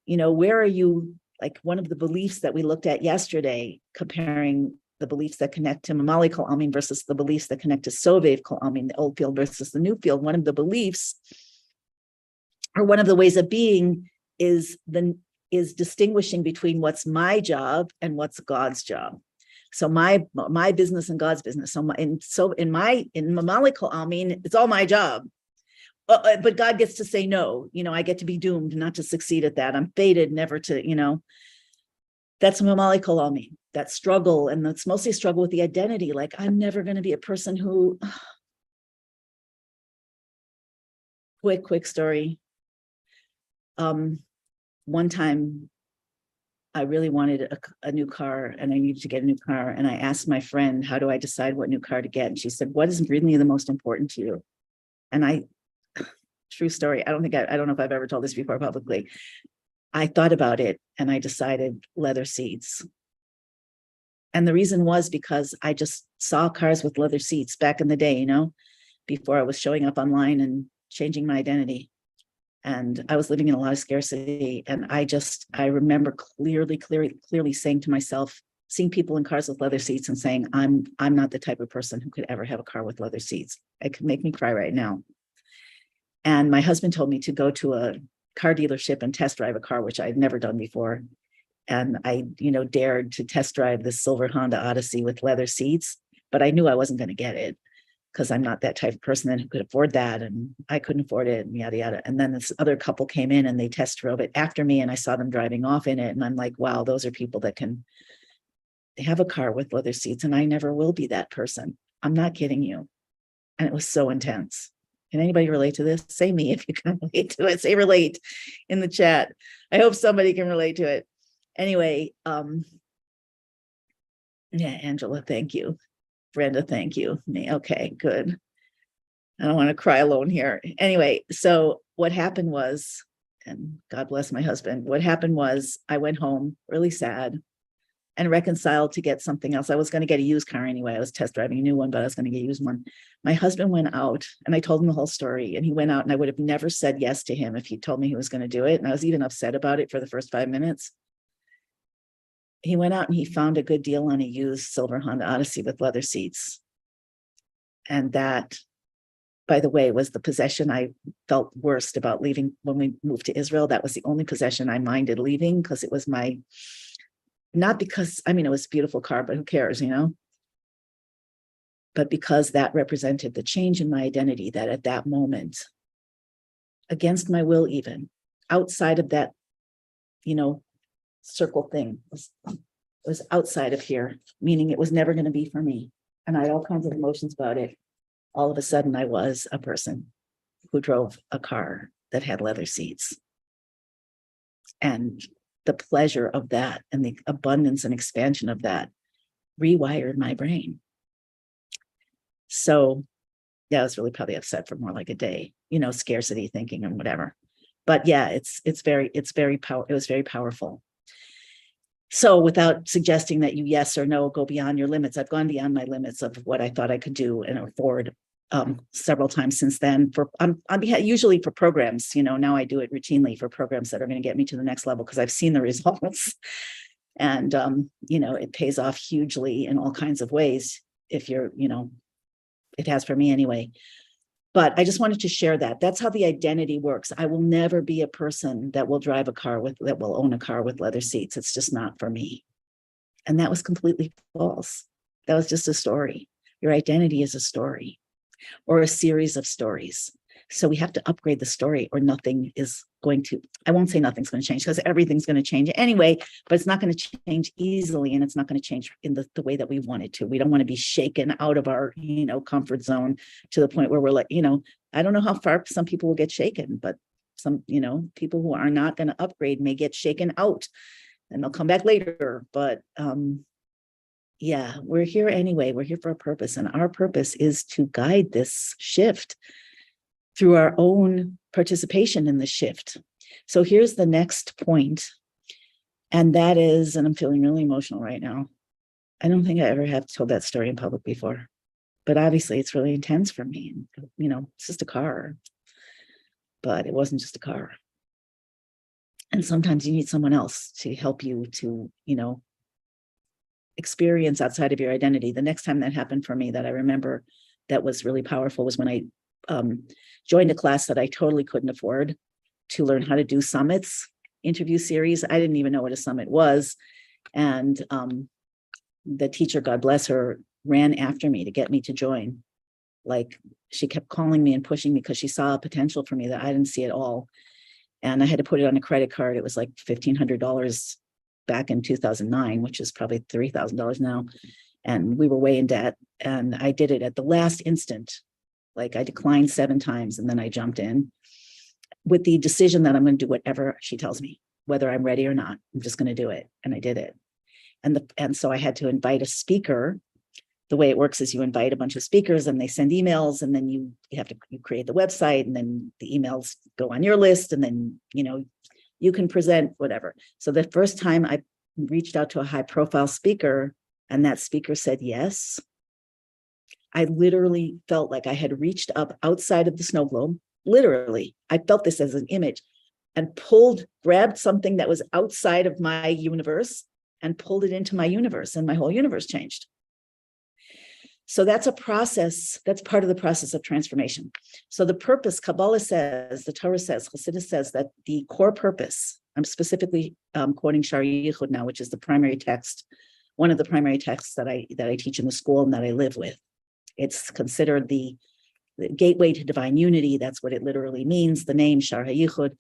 Where are you? Like one of the beliefs that we looked at yesterday, comparing the beliefs that connect to Mamali kol almin versus the beliefs that connect to Sovev kol almin, the old field versus the new field. One of the beliefs, or one of the ways of being, is distinguishing between what's my job and what's God's job. So my business and God's business. So in Mamali kol almin, it's all my job. But God gets to say no. I get to be doomed not to succeed at that. I'm fated never to, that's Mamali kol almin, that struggle. And that's mostly struggle with the identity. Like, I'm never going to be a person who, quick story. One time I really wanted a new car, and I needed to get a new car. And I asked my friend, how do I decide what new car to get? And she said, what is really the most important to you? And true story, I don't know if I've ever told this before publicly. I thought about it and I decided leather seats. And the reason was because I just saw cars with leather seats back in the day, before I was showing up online and changing my identity. And I was living in a lot of scarcity. And I remember clearly saying to myself, seeing people in cars with leather seats and saying, I'm not the type of person who could ever have a car with leather seats. It could make me cry right now. And my husband told me to go to a car dealership and test drive a car, which I'd never done before. And I, dared to test drive this silver Honda Odyssey with leather seats, but I knew I wasn't going to get it because I'm not that type of person who could afford that. And I couldn't afford it and yada, yada. And then this other couple came in and they test drove it after me and I saw them driving off in it. And I'm like, wow, those are people that can have a car with leather seats. And I never will be that person. I'm not kidding you. And it was so intense. Can anybody relate to this? Say me if you can relate to it. Say relate in the chat. I hope somebody can relate to it. Anyway, yeah, Angela, thank you. Brenda, thank you. Okay, good. I don't want to cry alone here. Anyway, so what happened was, and God bless my husband, what happened was I went home really sad and reconciled to get something else. I was going to get a used car anyway. I was test driving a new one, but I was going to get a used one. My husband went out and I told him the whole story and he went out and I would have never said yes to him if he told me he was going to do it. And I was even upset about it for the first 5 minutes. He went out and he found a good deal on a used silver Honda Odyssey with leather seats. And that, by the way, was the possession I felt worst about leaving when we moved to Israel. That was the only possession I minded leaving because it was not because, it was a beautiful car, but who cares, But because that represented the change in my identity that at that moment, against my will even, outside of that, circle thing, it was outside of here, meaning it was never going to be for me. And I had all kinds of emotions about it. All of a sudden, I was a person who drove a car that had leather seats. And the pleasure of that and the abundance and expansion of that rewired my brain. So yeah, I was really probably upset for more like a day, scarcity thinking and whatever. But yeah, it was very powerful. So without suggesting that you yes or no go beyond your limits, I've gone beyond my limits of what I thought I could do and afford several times since then usually for programs, now I do it routinely for programs that are going to get me to the next level because I've seen the results and, it pays off hugely in all kinds of ways if you're, it has for me anyway. But I just wanted to share that. That's how the identity works. I will never be a person that will own a car with leather seats. It's just not for me. And that was completely false. That was just a story. Your identity is a story or a series of stories. So we have to upgrade the story or nothing is going to, I won't say nothing's going to change because everything's going to change anyway, but it's not going to change easily and it's not going to change in the way that we want it to. We don't want to be shaken out of our, comfort zone to the point where we're like, I don't know how far some people will get shaken, but some, people who are not going to upgrade may get shaken out and they'll come back later. But yeah, we're here anyway. We're here for a purpose and our purpose is to guide this shift through our own participation in the shift. So here's the next point, and that is, and I'm feeling really emotional right now. I don't think I ever have told that story in public before, but obviously it's really intense for me. It's just a car, but it wasn't just a car. And sometimes you need someone else to help you to, experience outside of your identity. The next time that happened for me that I remember that was really powerful was when I joined a class that I totally couldn't afford to learn how to do summits, interview series. I didn't even know what a summit was. And the teacher, God bless her, ran after me to get me to join. Like she kept calling me and pushing me because she saw a potential for me that I didn't see at all. And I had to put it on a credit card. It was like $1,500 back in 2009, which is probably $3,000 now. And we were way in debt. And I did it at the last instant. Like I declined 7 times and then I jumped in with the decision that I'm going to do whatever she tells me, whether I'm ready or not. I'm just going to do it. And I did it. And so I had to invite a speaker. The way it works is you invite a bunch of speakers and they send emails and then you create the website and then the emails go on your list and then, you can present whatever. So the first time I reached out to a high profile speaker and that speaker said yes, I literally felt like I had reached up outside of the snow globe. Literally, I felt this as an image and grabbed something that was outside of my universe and pulled it into my universe, and my whole universe changed. So that's a process, that's part of the process of transformation. So the purpose, Kabbalah says, the Torah says, Chassidus says that the core purpose I'm specifically quoting Shar Yichud now, which is the primary text, one of the primary texts that I teach in the school and that I live with. It's considered the gateway to divine unity. That's what it literally means, the name Shar HaYichud.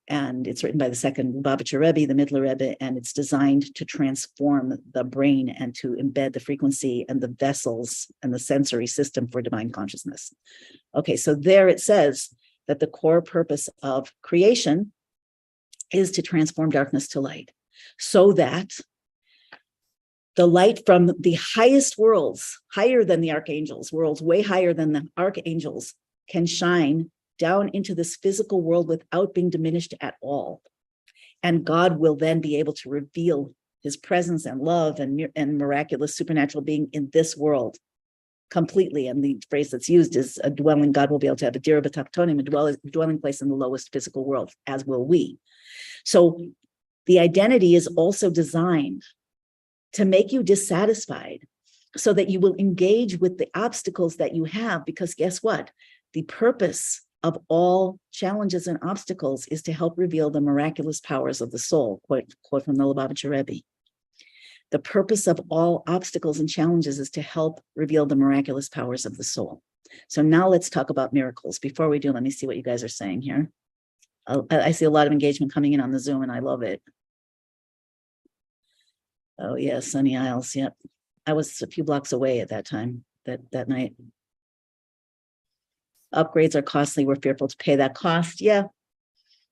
And it's written by the second Lubavitcher Rebbe, the Midler Rebbe, and it's designed to transform the brain and to embed the frequency and the vessels and the sensory system for divine consciousness. Okay, so there it says that the core purpose of creation is to transform darkness to light, so that the light from the highest worlds, higher than the archangels, worlds way higher than the archangels, can shine down into this physical world without being diminished at all. And God will then be able to reveal his presence and love and miraculous supernatural being in this world completely. And the phrase that's used is a dwelling. God will be able to have a dira b'tachtonim, a dwelling place in the lowest physical world, as will we. So the identity is also designed to make you dissatisfied so that you will engage with the obstacles that you have, because guess what? The purpose of all challenges and obstacles is to help reveal the miraculous powers of the soul, quote from the Lubavitcher Rebbe. The purpose of all obstacles and challenges is to help reveal the miraculous powers of the soul. So now let's talk about miracles. Before we do, let me see what you guys are saying here. I see a lot of engagement coming in on the Zoom, and I love it. Oh, yeah, Sunny Isles, yep. I was a few blocks away at that time, that night. Upgrades are costly. We're fearful to pay that cost. Yeah,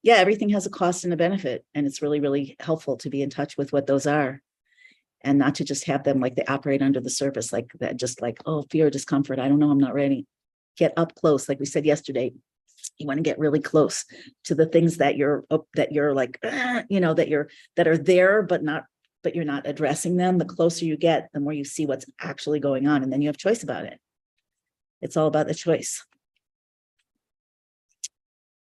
everything has a cost and a benefit, and it's really, really helpful to be in touch with what those are, and not to just have them like they operate under the surface, like that, just like, oh, fear, discomfort. I don't know, I'm not ready. Get up close, like we said yesterday. You want to get really close to the things that you're like, that are there, but you're not addressing them. The closer you get, the more you see what's actually going on, and then you have choice about it. It's all about the choice.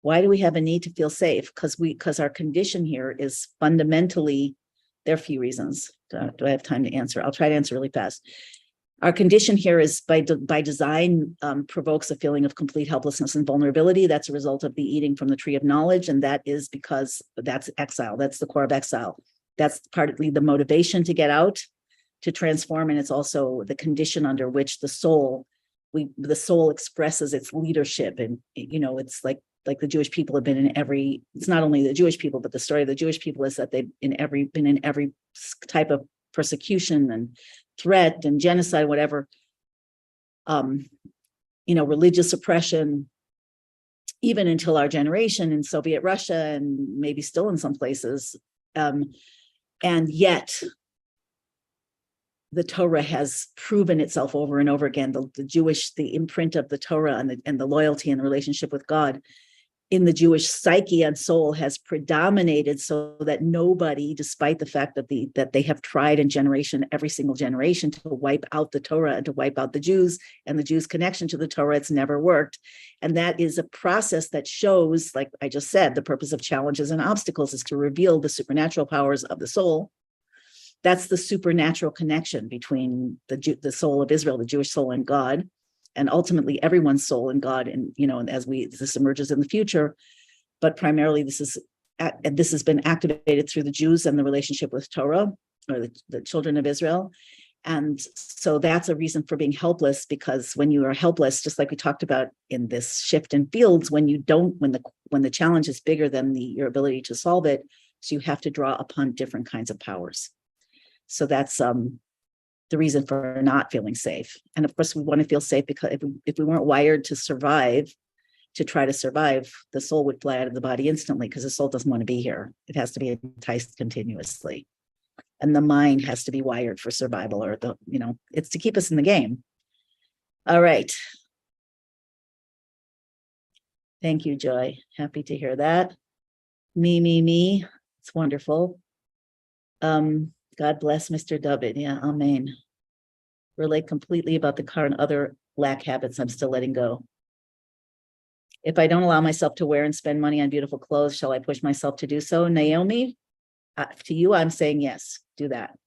Why do we have a need to feel safe? Because our condition here is fundamentally, there are a few reasons. Do I have time to answer? I'll try to answer really fast. Our condition here is by design, provokes a feeling of complete helplessness and vulnerability. That's a result of the eating from the tree of knowledge. And that is because that's exile. That's the core of exile. That's partly the motivation to get out, to transform. And it's also the condition under which the soul expresses its leadership. And, it's like the Jewish people have been in every, it's not only the Jewish people, but the story of the Jewish people is that they've been in every type of persecution and threat and genocide, whatever, religious oppression, even until our generation in Soviet Russia and maybe still in some places. And yet the Torah has proven itself over and over again, the imprint of the Torah and the loyalty and the relationship with God in the Jewish psyche and soul has predominated, so that nobody, despite the fact that they have tried every single generation to wipe out the Torah and to wipe out the Jews and the Jews' connection to the Torah, it's never worked. And that is a process that shows, like I just said, the purpose of challenges and obstacles is to reveal the supernatural powers of the soul. That's the supernatural connection between the soul of Israel, the Jewish soul, and God, and ultimately everyone's soul and God. And, as this emerges in the future, but primarily this has been activated through the Jews and the relationship with Torah, or the children of Israel. And so that's a reason for being helpless, because when you are helpless, just like we talked about in this shift in fields, when the challenge is bigger than your ability to solve it, so you have to draw upon different kinds of powers. So that's the reason for not feeling safe. And of course, we want to feel safe, because if we weren't wired to try to survive, the soul would fly out of the body instantly, because the soul doesn't want to be here. It has to be enticed continuously. And the mind has to be wired for survival, or it's to keep us in the game. All right. Thank you, Joy. Happy to hear that. Me. It's wonderful. God bless Mr. David. Yeah, amen. Relate completely about the car and other lack habits I'm still letting go. If I don't allow myself to wear and spend money on beautiful clothes, shall I push myself to do so? Naomi, to you, I'm saying yes, do that.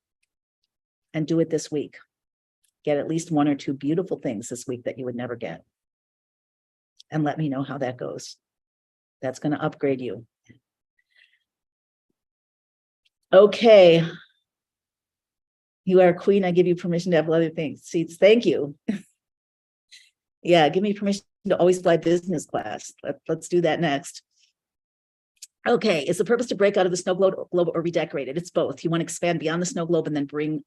And do it this week. Get at least one or two beautiful things this week that you would never get. And let me know how that goes. That's going to upgrade you. Okay. You are a queen. I give you permission to have other things. Seats. Thank you. Yeah, give me permission to always fly business class. Let's do that next. Okay, is the purpose to break out of the snow globe or redecorate it? It's both. You want to expand beyond the snow globe and then bring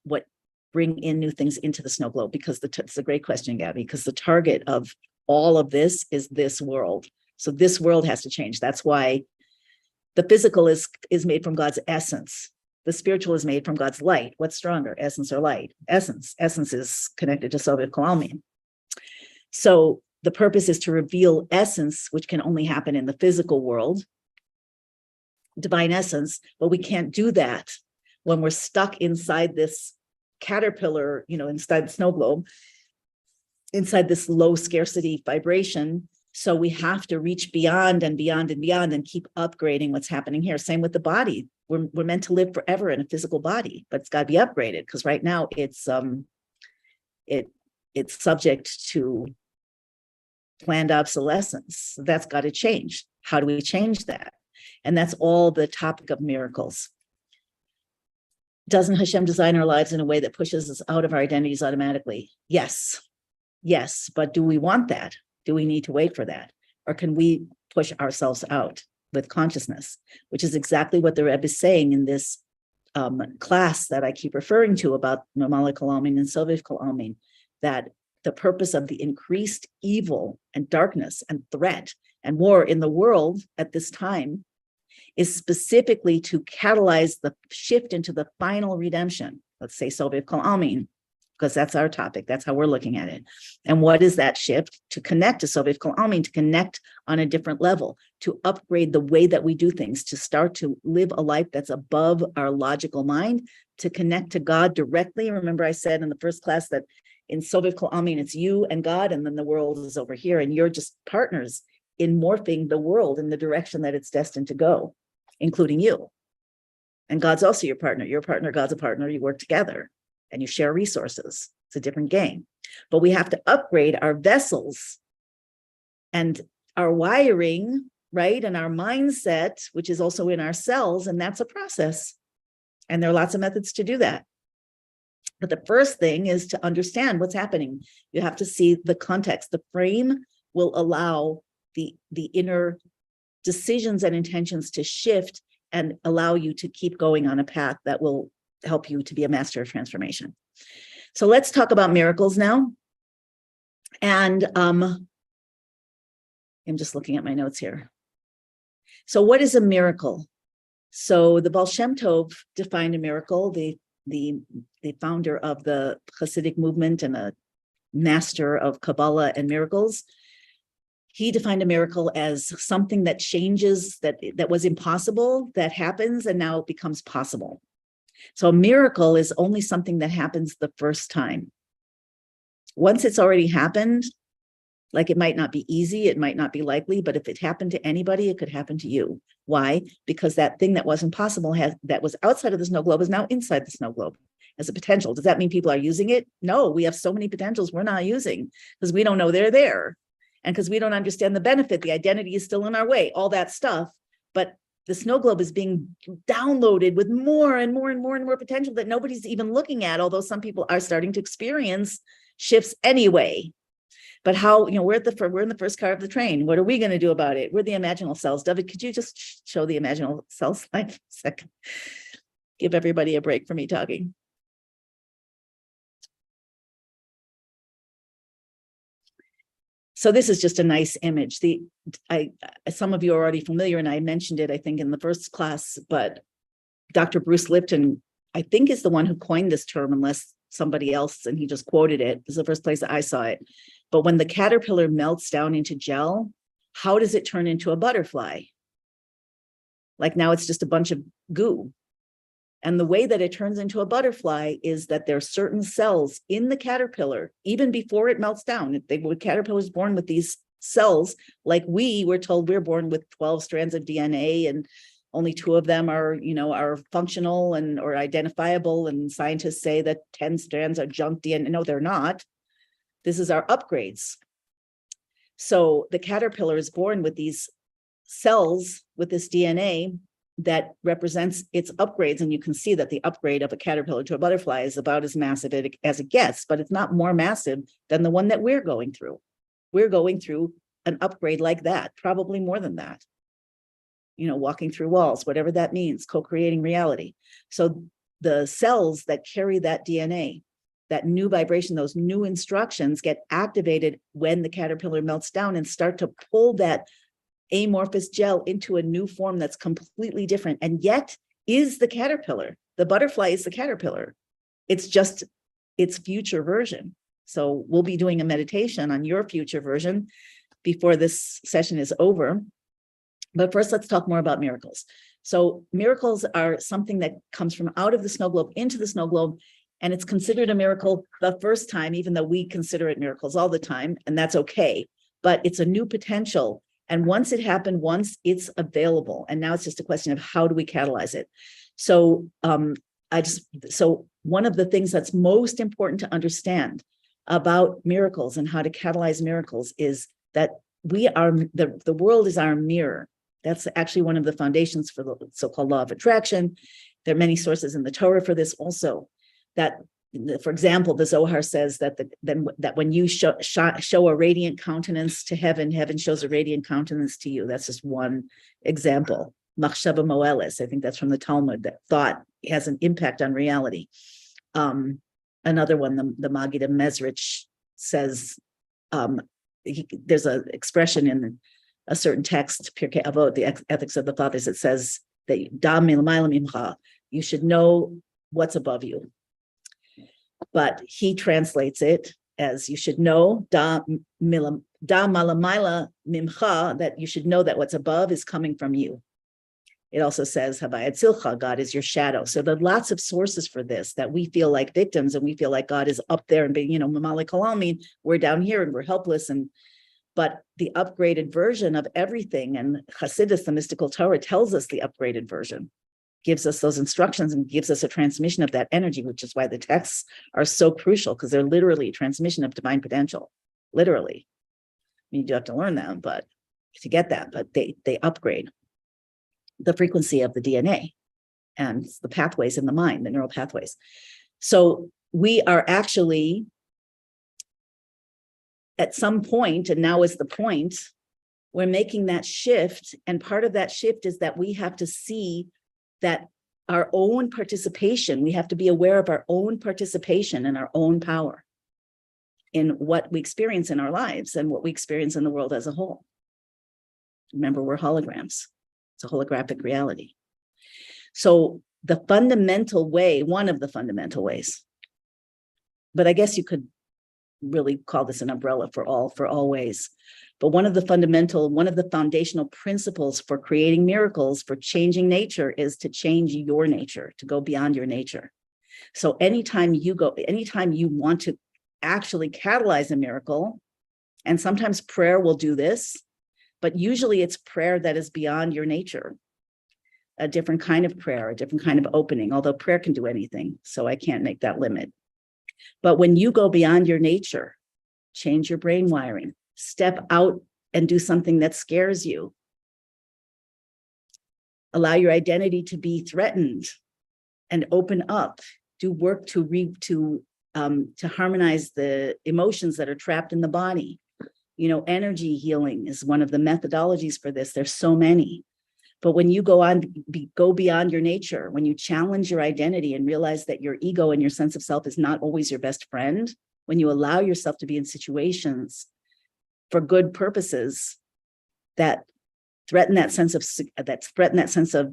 in new things into the snow globe, because it's a great question, Gabby, because the target of all of this is this world. So this world has to change. That's why the physical is made from God's essence. The spiritual is made from God's light. What's stronger, essence or light? Essence. Essence is connected to Soviet Kalalmi. So the purpose is to reveal essence, which can only happen in the physical world, divine essence, but we can't do that when we're stuck inside this caterpillar, inside the snow globe, inside this low scarcity vibration. So we have to reach beyond and beyond and beyond and keep upgrading what's happening here. Same with the body. We're meant to live forever in a physical body, but it's got to be upgraded, because right now it's subject to planned obsolescence. That's got to change. How do we change that? And that's all the topic of miracles. Doesn't Hashem design our lives in a way that pushes us out of our identities automatically? Yes. But do we want that? Do we need to wait for that? Or can we push ourselves out with consciousness, which is exactly what the Rebbe is saying in this class that I keep referring to about Mamala Kalalmin and Soviet Kalalmin, that the purpose of the increased evil and darkness and threat and war in the world at this time is specifically to catalyze the shift into the final redemption. Let's say Soviet Kalalmin, because that's our topic. That's how we're looking at it. And what is that shift? To connect to Soviet Kalalmin, to connect on a different level, to upgrade the way that we do things, to start to live a life that's above our logical mind, to connect to God directly. Remember, I said in the first class that in Soviet Kalalmin, it's you and God, and then the world is over here, and you're just partners in morphing the world in the direction that it's destined to go, including you. And God's also your partner. You're a partner, God's a partner. You work together and you share resources. It's a different game. But we have to upgrade our vessels and our wiring, right? And our mindset, which is also in our cells. And that's a process. And there are lots of methods to do that. But the first thing is to understand what's happening. You have to see the context. The frame will allow the inner decisions and intentions to shift and allow you to keep going on a path that will help you to be a master of transformation. So let's talk about miracles now. And I'm just looking at my notes here. So what is a miracle? So the Baal Shem Tov defined a miracle, the founder of the Hasidic movement and a master of Kabbalah and miracles. He defined a miracle as something that changes, that was impossible, that happens, and now it becomes possible. So a miracle is only something that happens the first time. Once it's already happened, like it might not be easy, it might not be likely, but if it happened to anybody, it could happen to you. Why? Because that thing that wasn't possible, that was outside of the snow globe, is now inside the snow globe as a potential. Does that mean people are using it? No, we have so many potentials we're not using because we don't know they're there. And because we don't understand the benefit, the identity is still in our way, all that stuff. But the snow globe is being downloaded with more and more and more and more potential that nobody's even looking at, although some people are starting to experience shifts anyway. But how, we're in the first car of the train. What are we going to do about it? We're the imaginal cells. David, could you just show the imaginal cell slide for a second? Give everybody a break for me talking. So this is just a nice image. Some of you are already familiar, and I mentioned it, I think, in the first class, but Dr. Bruce Lipton, I think, is the one who coined this term, unless somebody else, and he just quoted it. This is the first place that I saw it. But when the caterpillar melts down into gel, how does it turn into a butterfly? Like now it's just a bunch of goo. And the way that it turns into a butterfly is that there are certain cells in the caterpillar, even before it melts down. The caterpillar is born with these cells, like we're told we're born with 12 strands of DNA, and only 2 of them are functional or identifiable. And scientists say that 10 strands are junk DNA. No, they're not. This is our upgrades. So the caterpillar is born with these cells, with this DNA, that represents its upgrades. And you can see that the upgrade of a caterpillar to a butterfly is about as massive as it gets, but it's not more massive than the one that we're going through. We're going through an upgrade like that, probably more than that. Walking through walls, whatever that means, co-creating reality. So the cells that carry that DNA, that new vibration, those new instructions get activated when the caterpillar melts down and start to pull that amorphous gel into a new form that's completely different, and yet is the caterpillar. The butterfly is the caterpillar. It's just its future version. So we'll be doing a meditation on your future version before this session is over. But first, let's talk more about miracles. So miracles are something that comes from out of the snow globe into the snow globe, and it's considered a miracle the first time, even though we consider it miracles all the time, and that's okay. But it's a new potential. And once it happened, once it's available, and now it's just a question of how do we catalyze it. So so one of the things that's most important to understand about miracles and how to catalyze miracles is that we are, the world is our mirror. That's actually one of the foundations for the so-called law of attraction. There are many sources in the Torah for this also, that, for example, the Zohar says that that when you show a radiant countenance to heaven, heaven shows a radiant countenance to you. That's just one example. Machshava Moelis, I think that's from the Talmud, that thought has an impact on reality. Another one, the Maggid of Mezrich says, there's an expression in a certain text, Pirkei Avot, the Ethics of the Fathers, it says that da milmayla mimcha, you should know what's above you. But he translates it as you should know da malamayla mimcha, that you should know that what's above is coming from you. It also says Havayat Zilcha, God is your shadow. So there are lots of sources for this, that we feel like victims and we feel like God is up there and being, Mamali Kalami, we're down here and we're helpless. But the upgraded version of everything, and Hasidus, the mystical Torah, tells us the upgraded version, gives us those instructions and gives us a transmission of that energy, which is why the texts are so crucial, because they're literally a transmission of divine potential, literally. You do have to learn them, but to get that, but they upgrade the frequency of the DNA and the pathways in the mind, the neural pathways. So we are actually at some point, and now is the point, we're making that shift. And part of that shift is that we have to see that our own participation, we have to be aware of our own participation and our own power in what we experience in our lives and what we experience in the world as a whole. Remember, we're holograms. It's a holographic reality. So the fundamental way, one of the fundamental ways, but I guess you could really call this an umbrella for all ways. But one of the foundational principles for creating miracles, for changing nature, is to change your nature, to go beyond your nature. So anytime you want to actually catalyze a miracle, and sometimes prayer will do this, but usually it's prayer that is beyond your nature, a different kind of prayer, a different kind of opening, although prayer can do anything, so I can't make that limit. But when you go beyond your nature, change your brain wiring, step out and do something that scares you, allow your identity to be threatened and open up, do work to harmonize the emotions that are trapped in the body. Energy healing is one of the methodologies for this. There's so many. But when you go beyond your nature, when you challenge your identity and realize that your ego and your sense of self is not always your best friend, when you allow yourself to be in situations for good purposes that threaten that sense of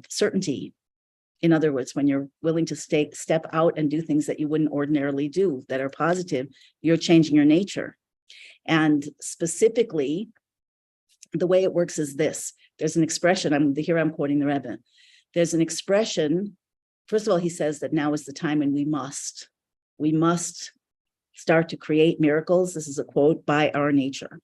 certainty. In other words, when you're willing to step out and do things that you wouldn't ordinarily do that are positive, you're changing your nature. And specifically, the way it works is this. There's an expression, I'm quoting the Rebbe. There's an expression, first of all, he says that now is the time when we must start to create miracles. This is a quote, by our nature.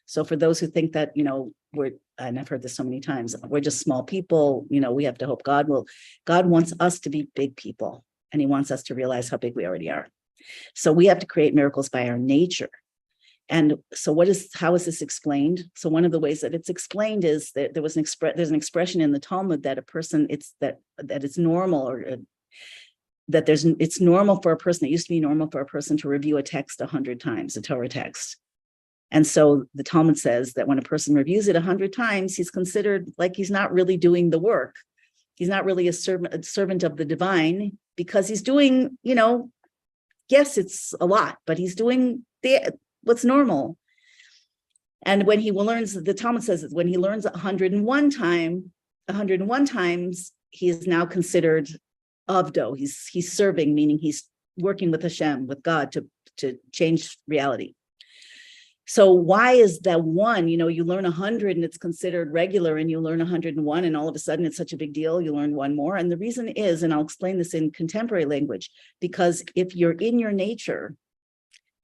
So for those who think that, and I've heard this so many times, we're just small people, we have to hope God wants us to be big people, and he wants us to realize how big we already are. So we have to create miracles by our nature. And so how is this explained? So one of the ways that it's explained is that there's an expression in the Talmud that that it's normal, or it's normal for a person. It used to be normal for a person to review a text 100 times, a Torah text. And so the Talmud says that when a person reviews it 100 times, he's considered like he's not really doing the work. He's not really a servant of the divine, because he's doing, yes, it's a lot, but he's doing what's normal. And when he learns, the Talmud says that when he learns 101 times, he is now considered avdo. He's serving, meaning he's working with Hashem, with God, to change reality. So why is that one, you learn 100 and it's considered regular, and you learn 101 and all of a sudden it's such a big deal, you learn one more? And the reason is, and I'll explain this in contemporary language, because if you're in your nature,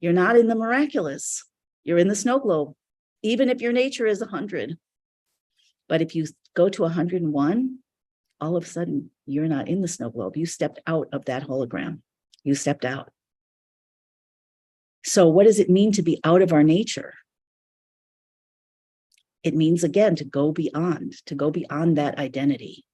you're not in the miraculous, you're in the snow globe, even if your nature is 100. But if you go to 101, all of a sudden you're not in the snow globe. You stepped out of that hologram. You stepped out. So what does it mean to be out of our nature? It means, again, to go beyond that identity,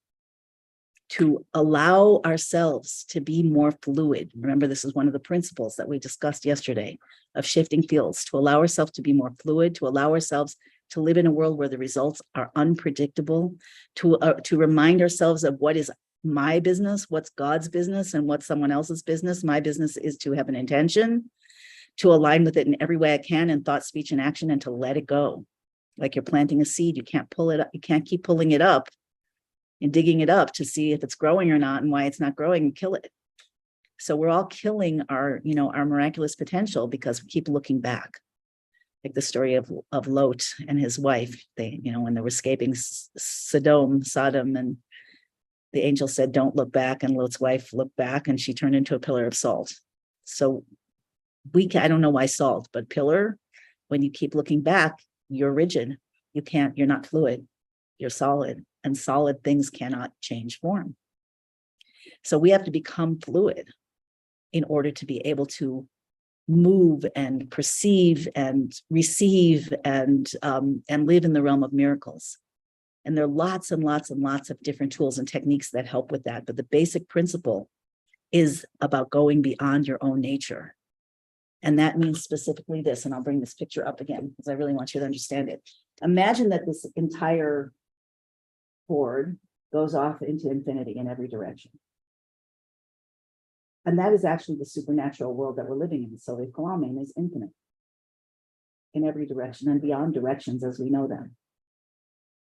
to allow ourselves to be more fluid. Remember, this is one of the principles that we discussed yesterday of shifting fields, to allow ourselves to be more fluid, to allow ourselves to live in a world where the results are unpredictable, to remind ourselves of what is my business, what's God's business, and what's someone else's business. My business is to have an intention, to align with it in every way I can, in thought, speech, and action, and to let it go. Like you're planting a seed, you can't pull it up, you can't keep pulling it up and digging it up to see if it's growing or not and why it's not growing, and kill it. So we're all killing our miraculous potential because we keep looking back. Like the story of Lot and his wife, when they were escaping Sodom, and the angel said, "Don't look back." And Lot's wife looked back and she turned into a pillar of salt. So I don't know why salt, but pillar, when you keep looking back, you're rigid. You're not fluid, you're solid, and solid things cannot change form. So we have to become fluid in order to be able to move and perceive and receive and live in the realm of miracles. And there are lots and lots and lots of different tools and techniques that help with that. But the basic principle is about going beyond your own nature. And that means specifically this, and I'll bring this picture up again because I really want you to understand it. Imagine that this entire board goes off into infinity in every direction. And that is actually the supernatural world that we're living in. So the Kalamin is infinite in every direction and beyond directions as we know them.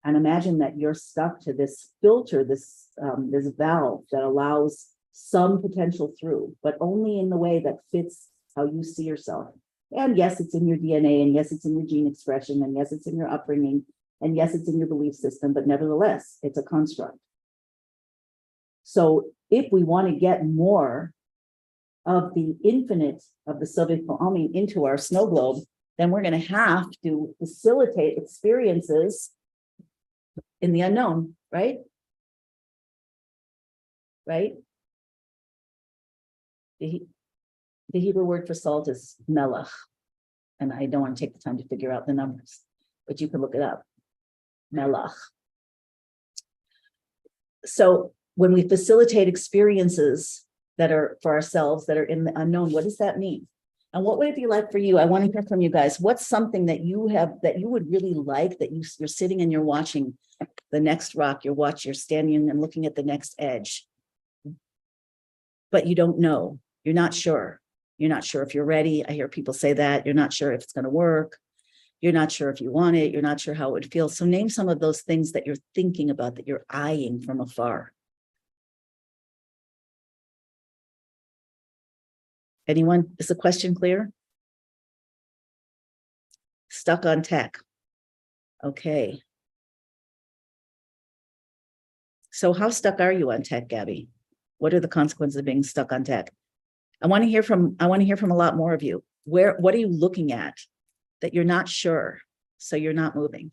And imagine that you're stuck to this filter, this valve that allows some potential through, but only in the way that fits how you see yourself. And yes, it's in your DNA, and yes, it's in your gene expression, and yes, it's in your upbringing, and yes, it's in your belief system, but nevertheless, it's a construct. So if we want to get more of the infinite of the Soviet Army into our snow globe, then we're going to have to facilitate experiences in the unknown, right? Right? The Hebrew word for salt is melach, and I don't want to take the time to figure out the numbers, but you can look it up. Melach. So when we facilitate experiences that are for ourselves, that are in the unknown, what does that mean? And what would it be like for you? I want to hear from you guys. What's something that you would really like, that you're sitting and you're watching the next rock, you're standing and looking at the next edge, but you don't know, you're not sure. You're not sure if you're ready. I hear people say that. You're not sure if it's going to work. You're not sure if you want it. You're not sure how it would feel. So name some of those things that you're thinking about, that you're eyeing from afar. Anyone? Is the question clear? Stuck on tech. Okay. So how stuck are you on tech, Gabby? What are the consequences of being stuck on tech? I want to hear from a lot more of you. What are you looking at that you're not sure, so you're not moving?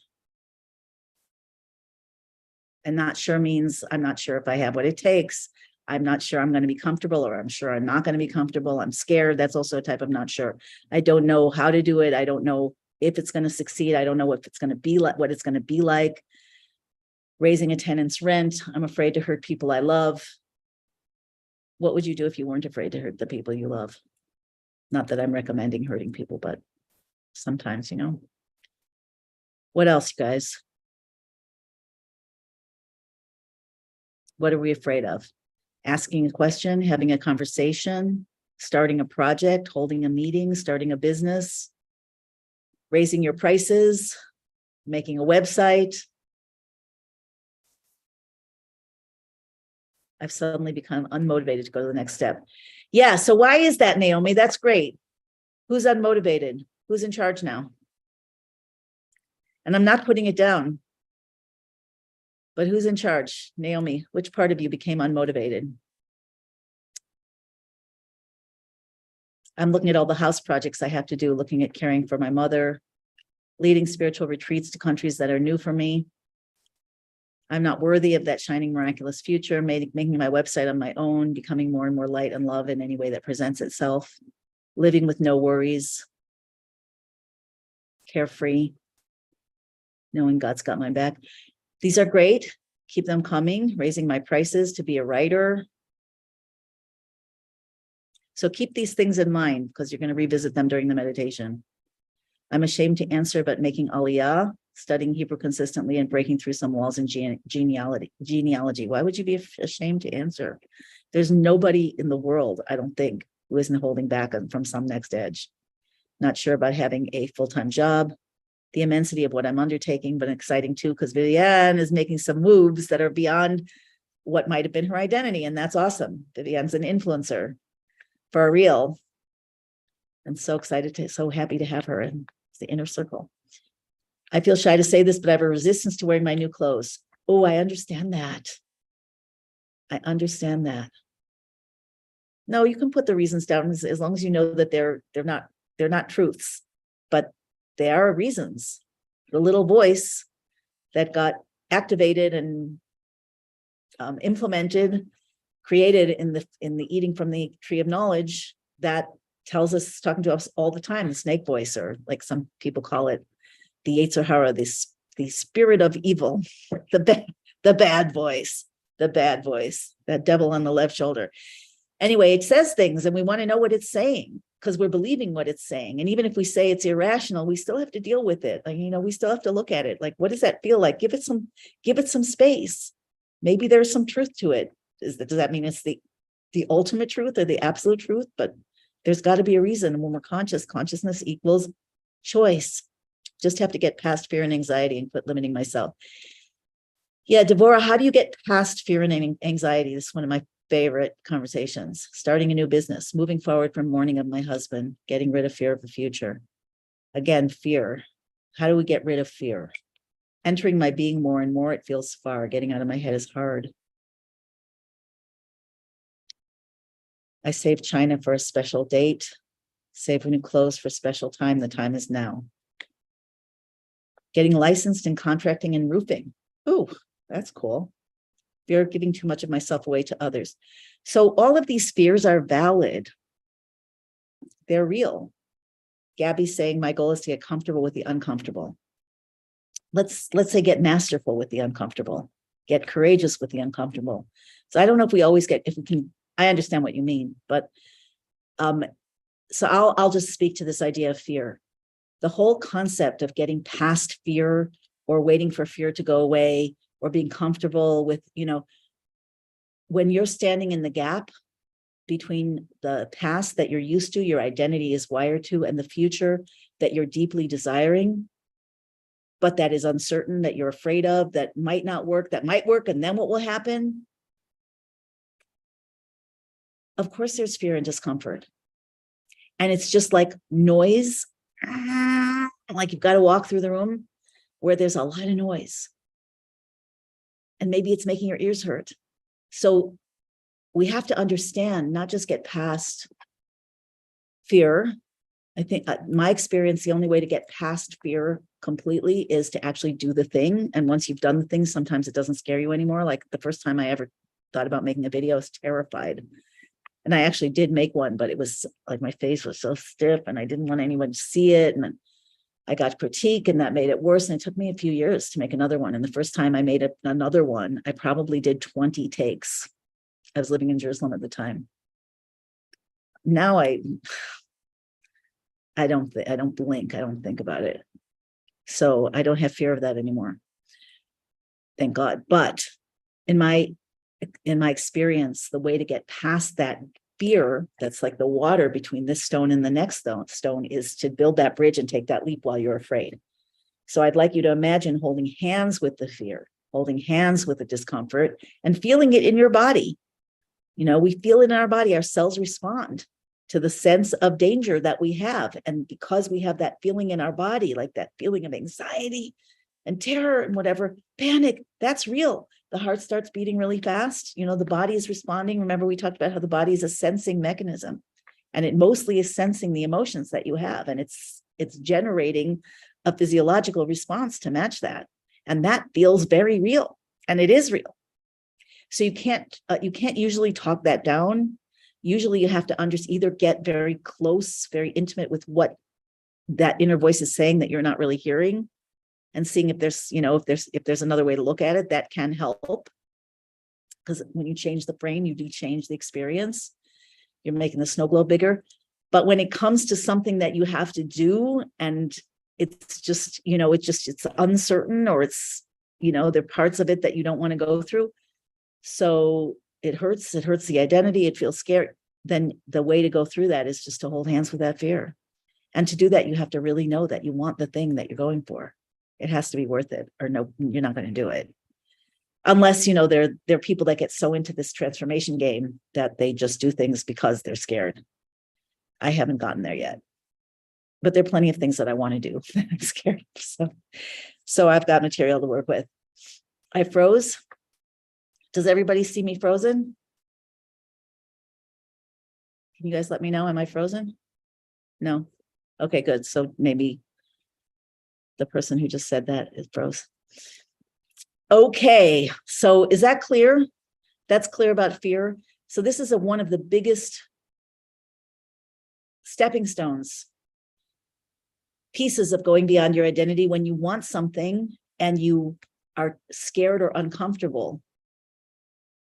And not sure means I'm not sure if I have what it takes. I'm not sure I'm going to be comfortable, or I'm sure I'm not going to be comfortable. I'm scared. That's also a type of not sure. I don't know how to do it. I don't know if it's going to succeed. I don't know if it's going to be like, what it's going to be like. Raising a tenant's rent. I'm afraid to hurt people I love. What would you do if you weren't afraid to hurt the people you love? Not that I'm recommending hurting people, but sometimes, What else, you guys? What are we afraid of? Asking a question, having a conversation, starting a project, holding a meeting, starting a business, raising your prices, making a website. I've suddenly become unmotivated to go to the next step. Yeah, so why is that, Naomi? That's great. Who's unmotivated? Who's in charge now? And I'm not putting it down. But who's in charge? Naomi, which part of you became unmotivated? I'm looking at all the house projects I have to do, looking at caring for my mother, leading spiritual retreats to countries that are new for me. I'm not worthy of that shining, miraculous future, making my website on my own, becoming more and more light and love in any way that presents itself, living with no worries, carefree, knowing God's got my back. These are great. Keep them coming. Raising my prices to be a writer. So keep these things in mind, because you're going to revisit them during the meditation. I'm ashamed to answer, but making aliyah, studying Hebrew consistently, and breaking through some walls in genealogy. Why would you be ashamed to answer? There's nobody in the world, I don't think, who isn't holding back from some next edge. Not sure about having a full-time job. The immensity of what I'm undertaking, but exciting too, because Vivienne is making some moves that are beyond what might have been her identity, and that's awesome. Vivienne's an influencer for real. I'm so excited so happy to have her in the inner circle. I feel shy to say this, but I have a resistance to wearing my new clothes. Oh, I understand that. I understand that. No, you can put the reasons down as long as you know that they're not truths, but they are reasons. The little voice that got activated and implemented, created in the eating from the tree of knowledge, that tells us, talking to us all the time, the snake voice, or like some people call it, the Yetzer Hara, the spirit of evil, the bad voice, that devil on the left shoulder. Anyway, it says things, and we want to know what it's saying, because we're believing what it's saying. And even if we say it's irrational, we still have to deal with it. Like, we still have to look at it. Like, what does that feel like? Give it some space. Maybe there's some truth to it. Does that mean it's the ultimate truth or the absolute truth? But there's got to be a reason. And when we're consciousness equals choice. Just have to get past fear and anxiety and quit limiting myself. Yeah, Devorah, how do you get past fear and anxiety? This is one of my favorite conversations. Starting a new business, moving forward from mourning of my husband, getting rid of fear of the future. Again, fear. How do we get rid of fear? Entering my being more and more, it feels far. Getting out of my head is hard. I saved China for a special date. Save new clothes for special time. The time is now. Getting licensed in contracting and roofing. Ooh, that's cool. Fear of giving too much of myself away to others. So all of these fears are valid. They're real. Gabby's saying, my goal is to get comfortable with the uncomfortable. Let's say get masterful with the uncomfortable. Get courageous with the uncomfortable. So I don't know if we always if we can, I understand what you mean, but so I'll just speak to this idea of fear. The whole concept of getting past fear, or waiting for fear to go away, or being comfortable with, when you're standing in the gap between the past that you're used to, your identity is wired to, and the future that you're deeply desiring, but that is uncertain, that you're afraid of, that might not work, that might work, and then what will happen? Of course, there's fear and discomfort. And it's just like noise. Like you've got to walk through the room where there's a lot of noise. And maybe it's making your ears hurt. So we have to understand, not just get past fear. I think my experience, the only way to get past fear completely is to actually do the thing. And once you've done the thing, sometimes it doesn't scare you anymore. Like the first time I ever thought about making a video. I was terrified. And I actually did make one, but it was like my face was so stiff and I didn't want anyone to see it. And I got critique and that made it worse. And it took me a few years to make another one. And the first time I made another one, I probably did 20 takes. I was living in Jerusalem at the time. Now I don't blink. I don't think about it. So I don't have fear of that anymore. Thank God. But in my experience, the way to get past that fear, that's like the water between this stone and the next stone, is to build that bridge and take that leap while you're afraid. So I'd like you to imagine holding hands with the fear, holding hands with the discomfort, and feeling it in your body. You know, we feel it in our body. Our cells respond to the sense of danger that we have. And because we have that feeling in our body, like that feeling of anxiety and terror and whatever, panic, that's real. The heart starts beating really fast. You know, the body is responding. Remember, we talked about how the body is a sensing mechanism, and it mostly is sensing the emotions that you have. And it's generating a physiological response to match that. And that feels very real, and it is real. So you can't usually talk that down. Usually you have to either get very close, very intimate with what that inner voice is saying that you're not really hearing, and seeing if there's, you know, if there's another way to look at it that can help. Because when you change the frame, you do change the experience. You're making the snow globe bigger. But when it comes to something that you have to do, and it's just, you know, it's uncertain, or it's, you know, there are parts of it that you don't want to go through. So it hurts the identity, it feels scary. Then the way to go through that is just to hold hands with that fear. And to do that, you have to really know that you want the thing that you're going for. It has to be worth it, or no, you're not going to do it. Unless, you know, there are people that get so into this transformation game that they just do things because they're scared. I haven't gotten there yet, but there are plenty of things that I want to do that I'm scared of. So I've got material to work with. I froze. Does everybody see me frozen? Can you guys let me know? Am I frozen? No. Okay, good. So maybe the person who just said that is froze. Okay, so is that clear? That's clear about fear. So this is one of the biggest stepping stones, pieces of going beyond your identity. When you want something and you are scared or uncomfortable,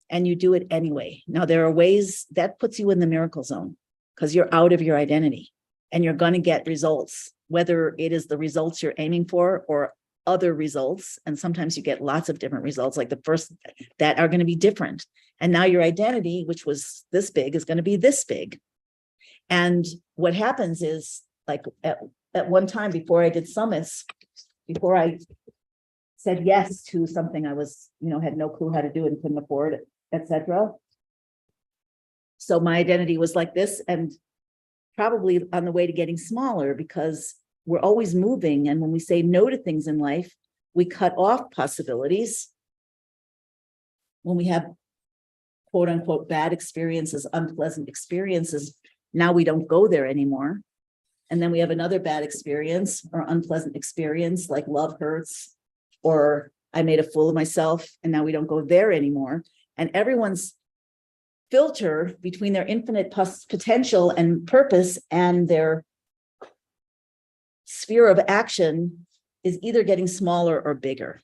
and you do it anyway. Now, there are ways that puts you in the miracle zone, because you're out of your identity and you're going to get results, whether it is the results you're aiming for or other results. And sometimes you get lots of different results, like the first that are going to be different. And now your identity, which was this big, is going to be this big. And what happens is, like at one time before I did summits, before I said yes to something I was, you know, had no clue how to do and couldn't afford, etc. So my identity was like this, and probably on the way to getting smaller, because we're always moving. And when we say no to things in life, we cut off possibilities. When we have quote unquote bad experiences, unpleasant experiences, now we don't go there anymore. And then we have another bad experience or unpleasant experience, like love hurts, or I made a fool of myself, and now we don't go there anymore. And everyone's filter between their infinite potential and purpose and their sphere of action is either getting smaller or bigger.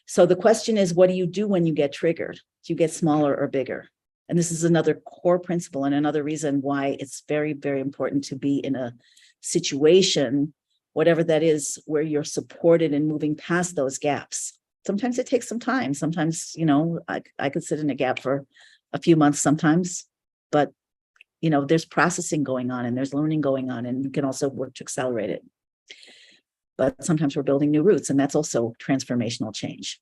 So the question is, what do you do when you get triggered? Do you get smaller or bigger? And this is another core principle and another reason why it's very, very important to be in a situation, whatever that is, where you're supported in moving past those gaps. Sometimes it takes some time. Sometimes, you know, I could sit in a gap for a few months sometimes, but, you know, there's processing going on and there's learning going on, and you can also work to accelerate it. But sometimes we're building new roots, and that's also transformational change.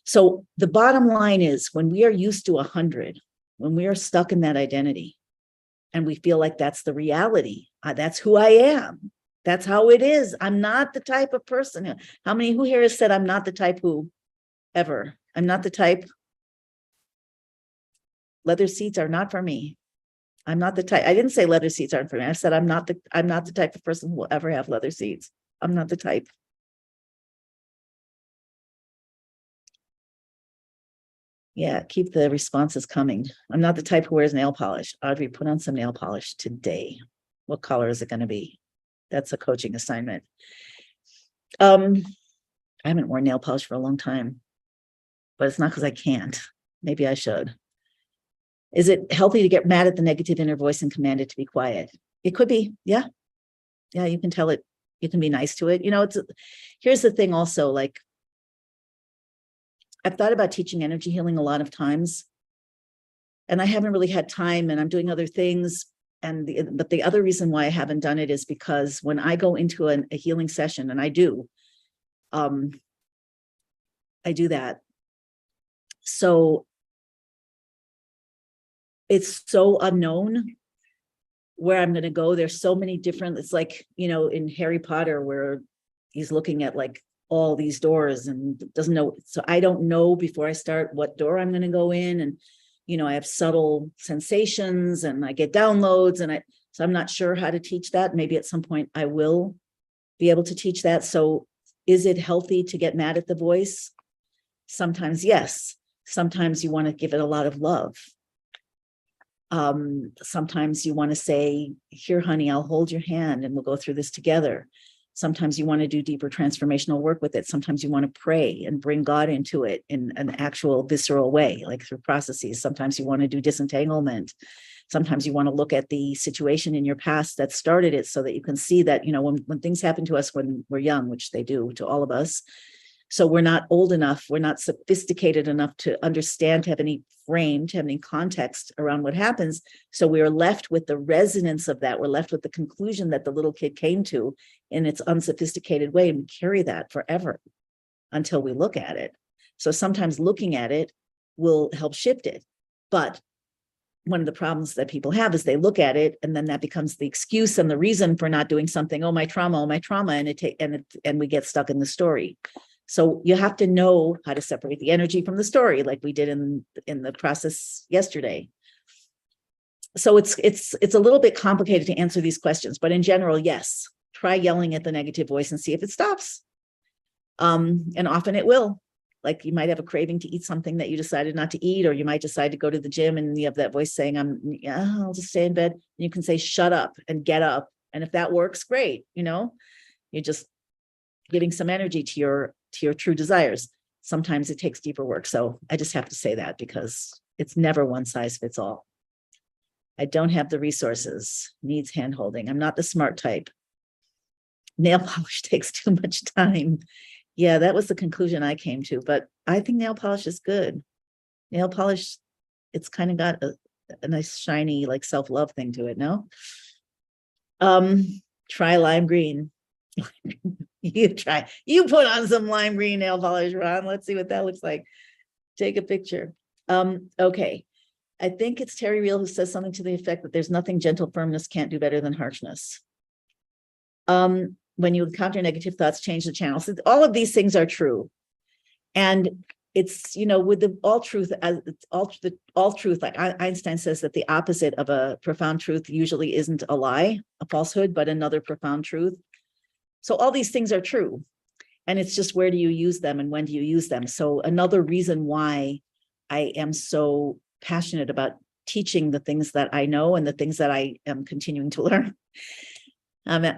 So the bottom line is, when we are used to 100, when we are stuck in that identity and we feel like that's the reality, that's who I am, that's how it is, I'm not the type of person. Who here has said, I'm not the type who, ever? I'm not the type. Leather seats are not for me. I'm not the type. I didn't say leather seats aren't for me. I said I'm not the type of person who will ever have leather seats. I'm not the type. Yeah, keep the responses coming. I'm not the type who wears nail polish. Audrey, put on some nail polish today. What color is it going to be? That's a coaching assignment. I haven't worn nail polish for a long time, but it's not because I can't. Maybe I should. Is it healthy to get mad at the negative inner voice and command it to be quiet? It could be. Yeah. Yeah, you can tell it. You can be nice to it. Here's the thing also, like, I've thought about teaching energy healing a lot of times, and I haven't really had time, and I'm doing other things. But the other reason why I haven't done it is because when I go into a healing session, and I do that. So it's so unknown where I'm going to go. There's so many different, it's like, in Harry Potter, where he's looking at like all these doors and doesn't know. So I don't know before I start what door I'm going to go in. And, I have subtle sensations and I get downloads, so I'm not sure how to teach that. Maybe at some point I will be able to teach that. So is it healthy to get mad at the voice? Sometimes, yes. Sometimes you want to give it a lot of love. Sometimes you want to say, here, honey, I'll hold your hand and we'll go through this together. Sometimes you want to do deeper transformational work with it. Sometimes you want to pray and bring God into it in an actual visceral way, like through processes. Sometimes you want to do disentanglement. Sometimes you want to look at the situation in your past that started it so that you can see that, when things happen to us when we're young, which they do to all of us. So we're not old enough, we're not sophisticated enough to understand, to have any frame, to have any context around what happens. So we are left with the resonance of that. We're left with the conclusion that the little kid came to in its unsophisticated way, and we carry that forever until we look at it. So sometimes looking at it will help shift it. But one of the problems that people have is they look at it and then that becomes the excuse and the reason for not doing something. Oh, my trauma, and we get stuck in the story. So you have to know how to separate the energy from the story, like we did in the process yesterday. So it's a little bit complicated to answer these questions, but in general, yes, try yelling at the negative voice and see if it stops. And often it will. Like you might have a craving to eat something that you decided not to eat, or you might decide to go to the gym and you have that voice saying, I'll just stay in bed. And you can say, shut up and get up. And if that works, great. You're just giving some energy to your true desires. Sometimes it takes deeper work. So I just have to say that because it's never one size fits all. I don't have the resources, needs hand-holding. I'm not the smart type. Nail polish takes too much time. Yeah, that was the conclusion I came to, but I think nail polish is good. Nail polish, it's kind of got a nice shiny, like self-love thing to it, no? Try lime green. You put on some lime green nail polish, Ron. Let's see what that looks like. Take a picture. Okay. I think it's Terry Real who says something to the effect that there's nothing gentle firmness can't do better than harshness. When you encounter negative thoughts, change the channel. So all of these things are true. And it's, with the all truth, like Einstein says that the opposite of a profound truth usually isn't a lie, a falsehood, but another profound truth. So all these things are true. And it's just, where do you use them and when do you use them? So another reason why I am so passionate about teaching the things that I know and the things that I am continuing to learn. I'm being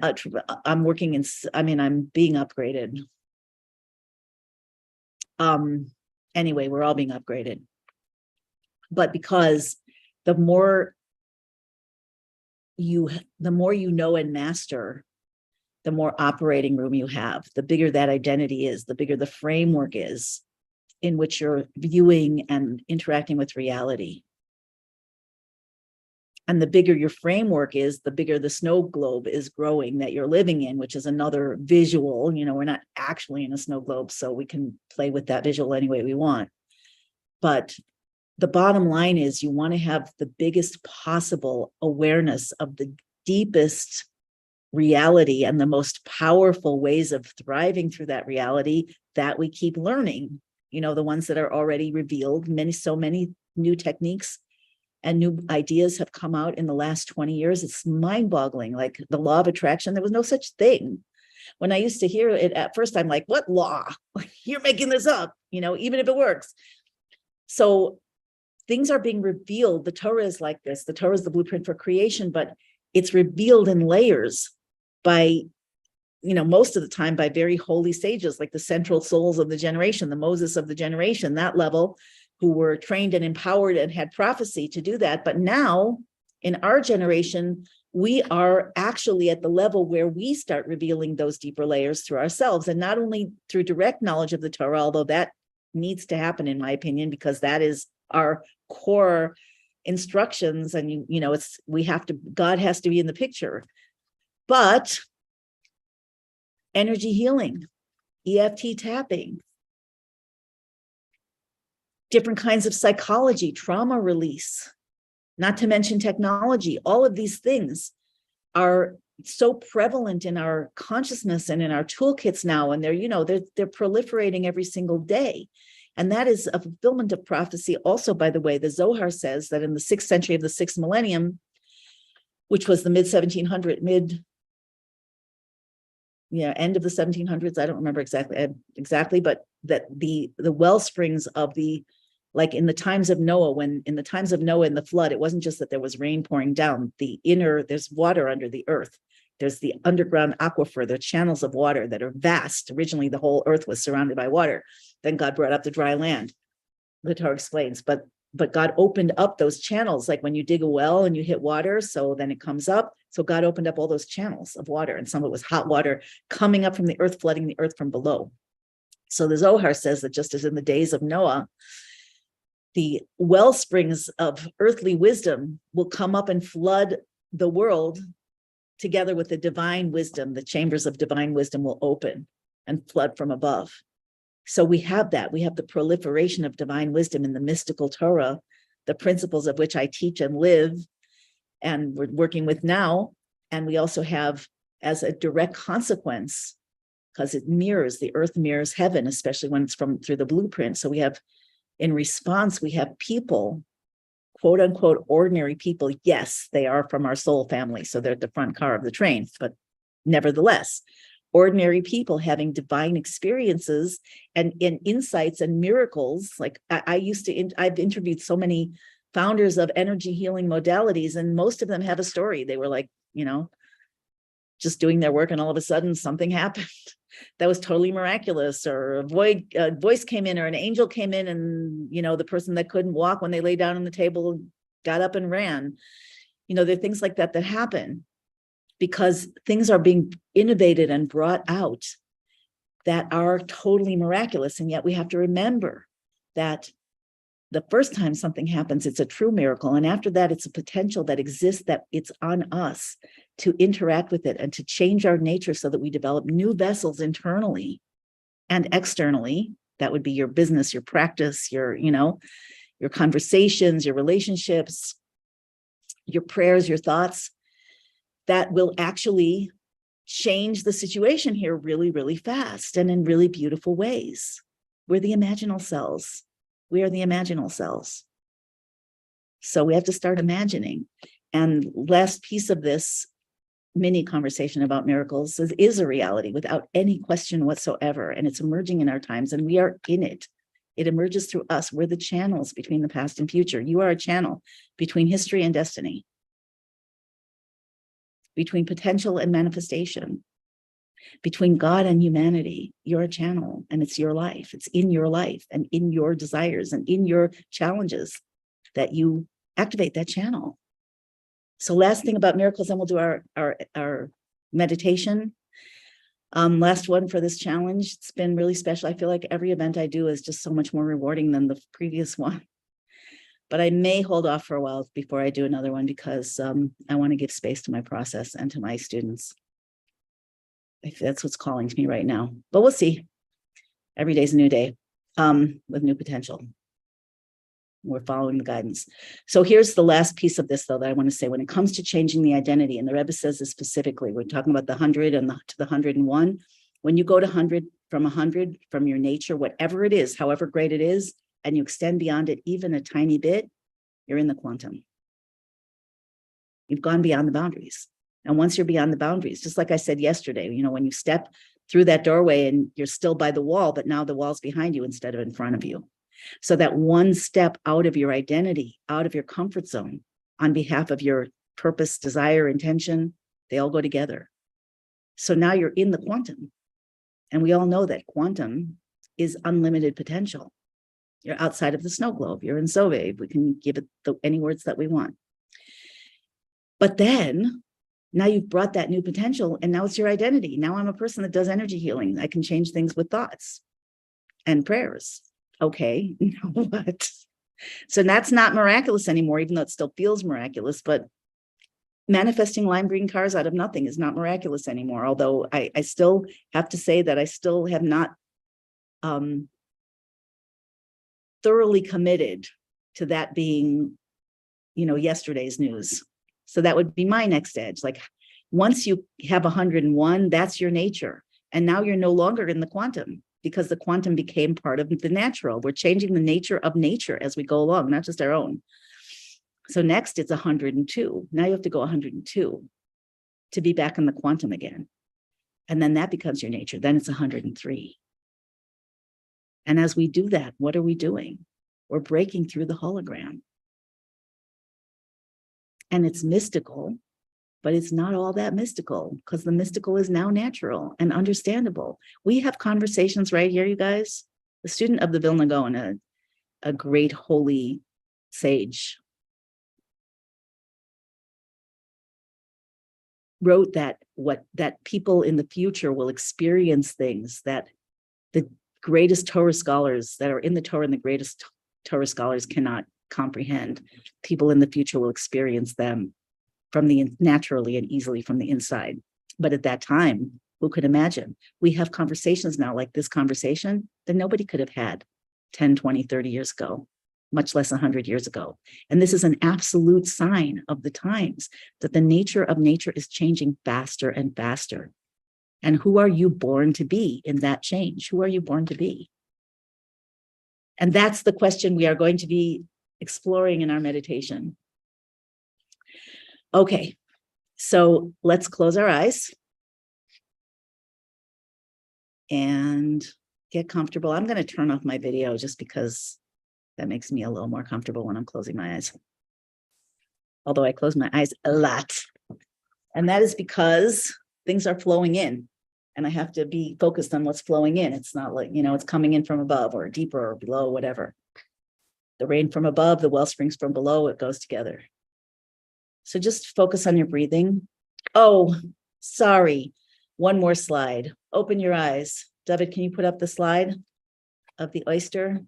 upgraded. Anyway, we're all being upgraded. But because the more you know and master, the more operating room you have, the bigger that identity is, the bigger the framework is in which you're viewing and interacting with reality. And the bigger your framework is, the bigger the snow globe is growing that you're living in, which is another visual. We're not actually in a snow globe, so we can play with that visual any way we want. But the bottom line is you want to have the biggest possible awareness of the deepest reality and the most powerful ways of thriving through that reality that we keep learning. The ones that are already revealed, so many new techniques and new ideas have come out in the last 20 years. It's mind-boggling. Like the law of attraction, there was no such thing. When I used to hear it at first, I'm like, what law? You're making this up, even if it works. So things are being revealed. The Torah is like this. The Torah is the blueprint for creation, but it's revealed in layers by, most of the time by very holy sages, like the central souls of the generation, the Moses of the generation, that level, who were trained and empowered and had prophecy to do that. But now in our generation, we are actually at the level where we start revealing those deeper layers through ourselves, and not only through direct knowledge of the Torah, although that needs to happen, in my opinion, because that is our core instructions. And, God has to be in the picture, but energy healing, EFT tapping, different kinds of psychology, trauma release, not to mention technology. All of these things are so prevalent in our consciousness and in our toolkits now, and they're proliferating every single day. And that is a fulfillment of prophecy. Also, by the way, the Zohar says that in the 6th century of the 6th millennium, which was the end of the 1700s, I don't remember exactly, but that the well springs of like in the times of Noah, in the flood, it wasn't just that there was rain pouring down. There's water under the earth. There's the underground aquifer, the channels of water that are vast. Originally, the whole earth was surrounded by water. Then God brought up the dry land. The Torah explains, but God opened up those channels, like when you dig a well and you hit water, so then it comes up. So God opened up all those channels of water, and some of it was hot water coming up from the earth, flooding the earth from below. So the Zohar says that just as in the days of Noah, the well springs of earthly wisdom will come up and flood the world together with the divine wisdom. The chambers of divine wisdom will open and flood from above. So we have that. We have the proliferation of divine wisdom in the mystical Torah, the principles of which I teach and live, and we're working with now. And we also have, as a direct consequence, because the earth mirrors heaven, especially when it's through the blueprint. So we have, in response, we have people, quote unquote, ordinary people. Yes, they are from our soul family, so they're at the front car of the train, but nevertheless, ordinary people having divine experiences and insights and miracles. Like I've interviewed so many founders of energy healing modalities, and most of them have a story. They were like, just doing their work, and all of a sudden something happened that was totally miraculous, or a voice came in, or an angel came in, and the person that couldn't walk, when they lay down on the table, got up and ran. There are things like that happen because things are being innovated and brought out that are totally miraculous. And yet we have to remember that the first time something happens, it's a true miracle. And after that, it's a potential that exists, that it's on us to interact with it and to change our nature so that we develop new vessels internally and externally. That would be your business, your practice, your conversations, your relationships, your prayers, your thoughts, that will actually change the situation here really, really fast and in really beautiful ways. We're the imaginal cells. We are the imaginal cells. So we have to start imagining. And last piece of this mini conversation about miracles is a reality without any question whatsoever. And it's emerging in our times, and we are in it. It emerges through us. We're the channels between the past and future. You are a channel between history and destiny, between potential and manifestation, between God and humanity. You're a channel, and it's your life. It's in your life and in your desires and in your challenges that you activate that channel. So last thing about miracles, and we'll do our meditation. Last one for this challenge. It's been really special. I feel like every event I do is just so much more rewarding than the previous one. But I may hold off for a while before I do another one, because I want to give space to my process and to my students. If that's what's calling to me right now. But we'll see. Every day's a new day with new potential. We're following the guidance. So here's the last piece of this, though, that I want to say. When it comes to changing the identity, and the Rebbe says this specifically, we're talking about the 100 and to the 101. When you go to 100, from your nature, whatever it is, however great it is, and you extend beyond it even a tiny bit, you're in the quantum. You've gone beyond the boundaries. And once you're beyond the boundaries, just like I said yesterday, when you step through that doorway and you're still by the wall, but now the wall's behind you instead of in front of you. So that one step out of your identity, out of your comfort zone, on behalf of your purpose, desire, intention, they all go together. So now you're in the quantum. And we all know that quantum is unlimited potential. You're outside of the snow globe. You're in Soviet. We can give it any words that we want. But then now you've brought that new potential, and now it's your identity. Now I'm a person that does energy healing. I can change things with thoughts and prayers. Okay, now what? So that's not miraculous anymore, even though it still feels miraculous. But manifesting lime green cars out of nothing is not miraculous anymore. Although I still have to say that I still have not thoroughly committed to that being, yesterday's news. So that would be my next edge. Like once you have 101, that's your nature. And now you're no longer in the quantum, because the quantum became part of the natural. We're changing the nature of nature as we go along, not just our own. So next it's 102. Now you have to go 102 to be back in the quantum again. And then that becomes your nature. Then it's 103. And as we do that, what are we doing? We're breaking through the hologram. And it's mystical, but it's not all that mystical, because the mystical is now natural and understandable. We have conversations right here, you guys. The student of the Vilna Gaon, a great holy sage, wrote that people in the future will experience things that the greatest Torah scholars that are in the Torah and the greatest Torah scholars cannot comprehend. People in the future will experience them naturally and easily from the inside. But at that time, who could imagine? We have conversations now like this conversation that nobody could have had 10, 20, 30 years ago, much less 100 years ago. And this is an absolute sign of the times, that the nature of nature is changing faster and faster. And who are you born to be in that change? Who are you born to be? And that's the question we are going to be exploring in our meditation. Okay, so let's close our eyes and get comfortable. I'm going to turn off my video just because that makes me a little more comfortable when I'm closing my eyes. Although I close my eyes a lot. And that is because things are flowing in. And I have to be focused on what's flowing in. It's not like, it's coming in from above or deeper or below, whatever. The rain from above, the well springs from below, it goes together. So just focus on your breathing. Oh, sorry. One more slide. Open your eyes. David, can you put up the slide of the oyster?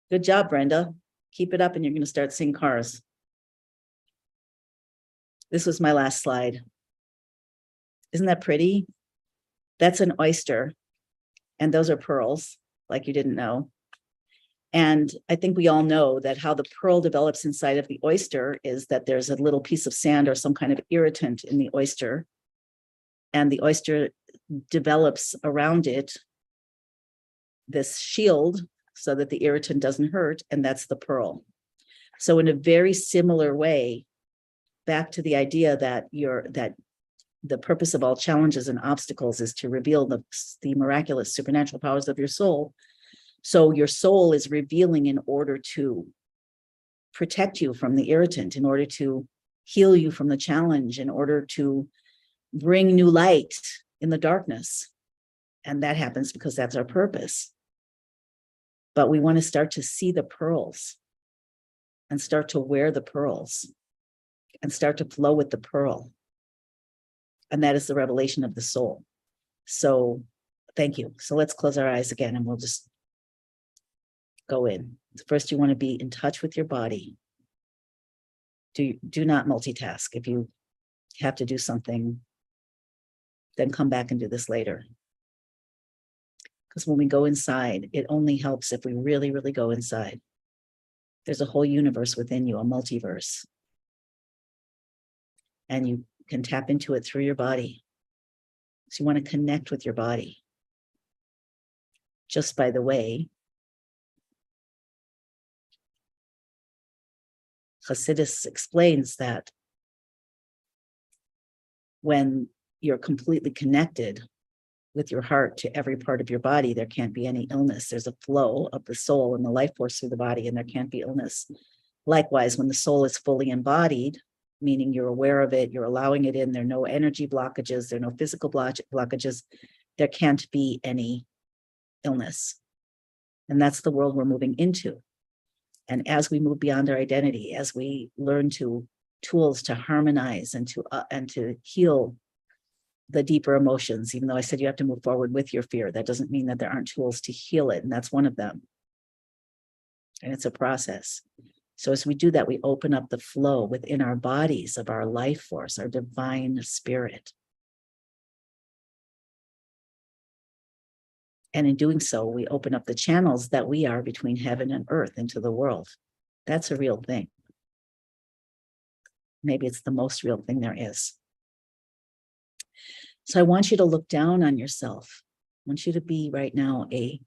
Good job, Brenda. Keep it up and you're going to start seeing cars. This was my last slide. Isn't that pretty? That's an oyster. And those are pearls, like you didn't know. And I think we all know that how the pearl develops inside of the oyster is that there's a little piece of sand or some kind of irritant in the oyster. And the oyster develops around it this shield so that the irritant doesn't hurt, and that's the pearl. So in a very similar way, back to the idea that the purpose of all challenges and obstacles is to reveal the miraculous supernatural powers of your soul. So your soul is revealing in order to protect you from the irritant, in order to heal you from the challenge, in order to bring new light in the darkness. And that happens because that's our purpose. But we want to start to see the pearls and start to wear the pearls and start to flow with the pearl. And that is the revelation of the soul. So thank you. So let's close our eyes again and we'll just go in. First, you want to be in touch with your body. Do not multitask. If you have to do something, then come back and do this later. Because when we go inside, it only helps if we really, really go inside. There's a whole universe within you, a multiverse. And you can tap into it through your body. So you want to connect with your body. Just by the way, Hasidus explains that when you're completely connected with your heart to every part of your body, there can't be any illness. There's a flow of the soul and the life force through the body, and there can't be illness. Likewise, when the soul is fully embodied, meaning you're aware of it, you're allowing it in, there are no energy blockages, there are no physical blockages, there can't be any illness. And that's the world we're moving into. And as we move beyond our identity, as we learn tools to harmonize and to heal the deeper emotions, even though I said you have to move forward with your fear, that doesn't mean that there aren't tools to heal it. And that's one of them. And it's a process. So as we do that, we open up the flow within our bodies of our life force, our divine spirit. And in doing so, we open up the channels that we are between heaven and earth into the world. That's a real thing. Maybe it's the most real thing there is. So I want you to look down on yourself. I want you to be right now a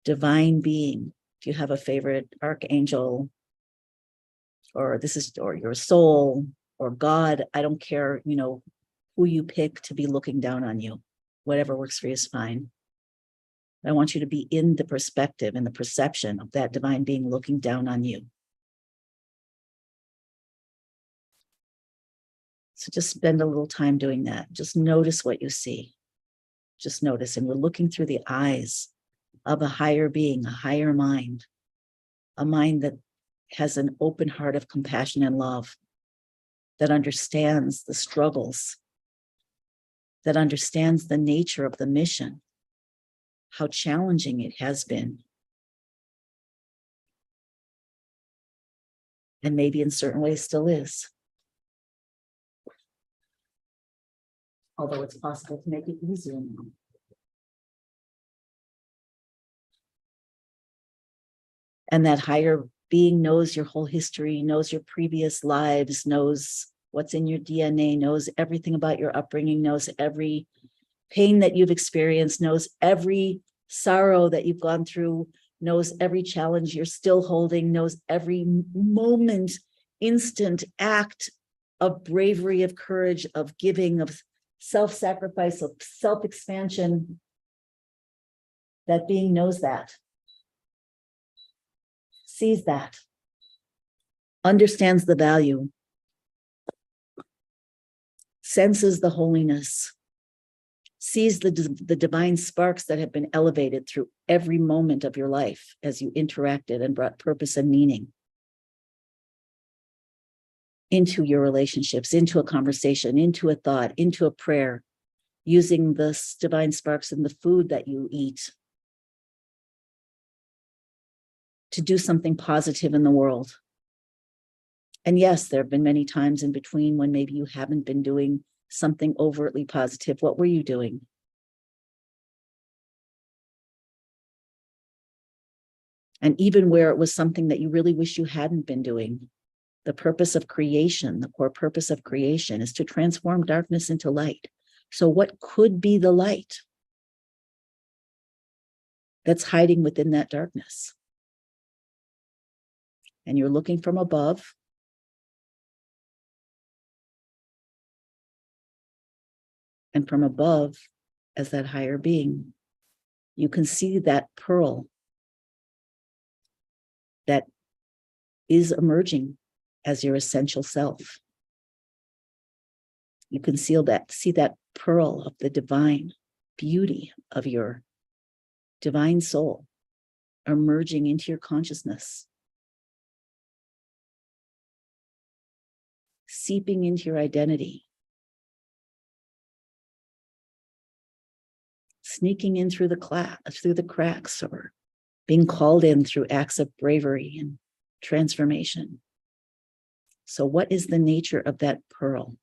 divine being. If you have a favorite archangel, or your soul, or God, I don't care, who you pick to be looking down on you. Whatever works for you is fine. I want you to be in the perspective and the perception of that divine being looking down on you. So just spend a little time doing that. Just notice what you see. Just notice. And we're looking through the eyes of a higher being, a higher mind, a mind that has an open heart of compassion and love, that understands the struggles, that understands the nature of the mission, how challenging it has been. And maybe in certain ways still is. Although it's possible to make it easier now. And that higher being knows your whole history, knows your previous lives, knows what's in your DNA, knows everything about your upbringing, knows every pain that you've experienced, knows every sorrow that you've gone through, knows every challenge you're still holding, knows every moment, instant act of bravery, of courage, of giving, of self-sacrifice, of self-expansion. That being knows that, sees that, understands the value, senses the holiness, sees the divine sparks that have been elevated through every moment of your life as you interacted and brought purpose and meaning into your relationships, into a conversation, into a thought, into a prayer, using the divine sparks in the food that you eat to do something positive in the world. And yes, there have been many times in between when maybe you haven't been doing something overtly positive. What were you doing? And even where it was something that you really wish you hadn't been doing, the purpose of creation, the core purpose of creation is to transform darkness into light. So what could be the light that's hiding within that darkness? And you're looking from above. And from above, as that higher being, you can see that pearl that is emerging as your essential self. You can see that pearl of the divine beauty of your divine soul emerging into your consciousness, seeping into your identity, sneaking in through the cracks, or being called in through acts of bravery and transformation. So what is the nature of that pearl?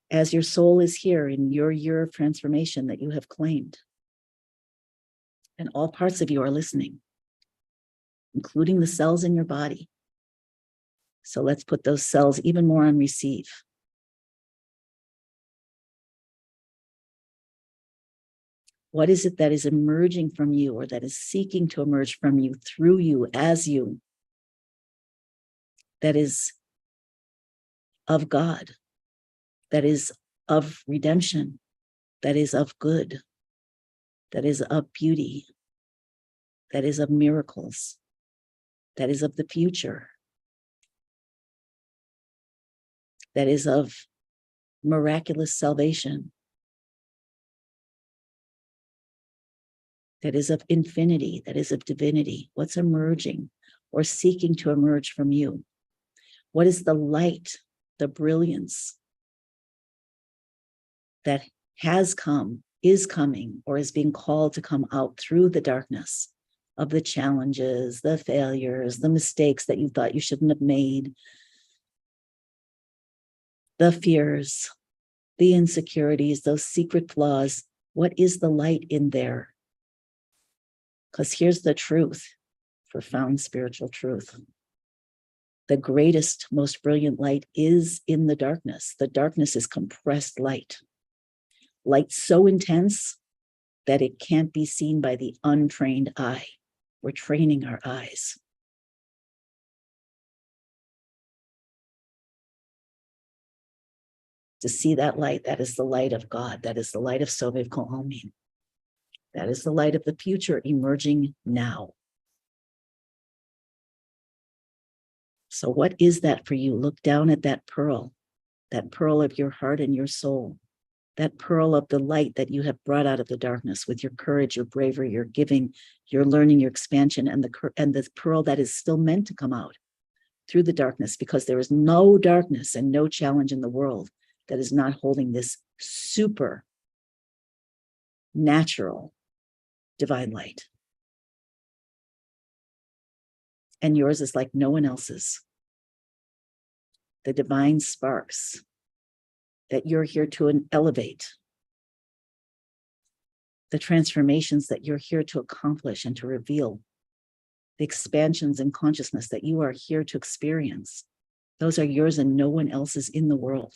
As your soul is here in your year of transformation that you have claimed, and all parts of you are listening, including the cells in your body. So let's put those cells even more on receive. What is it that is emerging from you, or that is seeking to emerge from you, through you, as you, that is of God, that is of redemption, that is of good, that is of beauty, that is of miracles, that is of the future, that is of miraculous salvation, that is of infinity, that is of divinity. What's emerging or seeking to emerge from you? What is the light, the brilliance that has come, is coming, or is being called to come out through the darkness of the challenges, the failures, the mistakes that you thought you shouldn't have made, the fears, the insecurities, those secret flaws? What is the light in there? Because here's the truth, profound spiritual truth. The greatest, most brilliant light is in the darkness. The darkness is compressed light. Light so intense that it can't be seen by the untrained eye. We're training our eyes. To see that light, that is the light of God. That is the light of Sovev Ko'omin. That is the light of the future emerging now. So what is that for you? Look down at that pearl of your heart and your soul, that pearl of the light that you have brought out of the darkness with your courage, your bravery, your giving, your learning, your expansion, and the pearl that is still meant to come out through the darkness, because there is no darkness and no challenge in the world that is not holding this super natural divine light. And yours is like no one else's. The divine sparks that you're here to elevate, the transformations that you're here to accomplish and to reveal, the expansions in consciousness that you are here to experience, those are yours and no one else's in the world.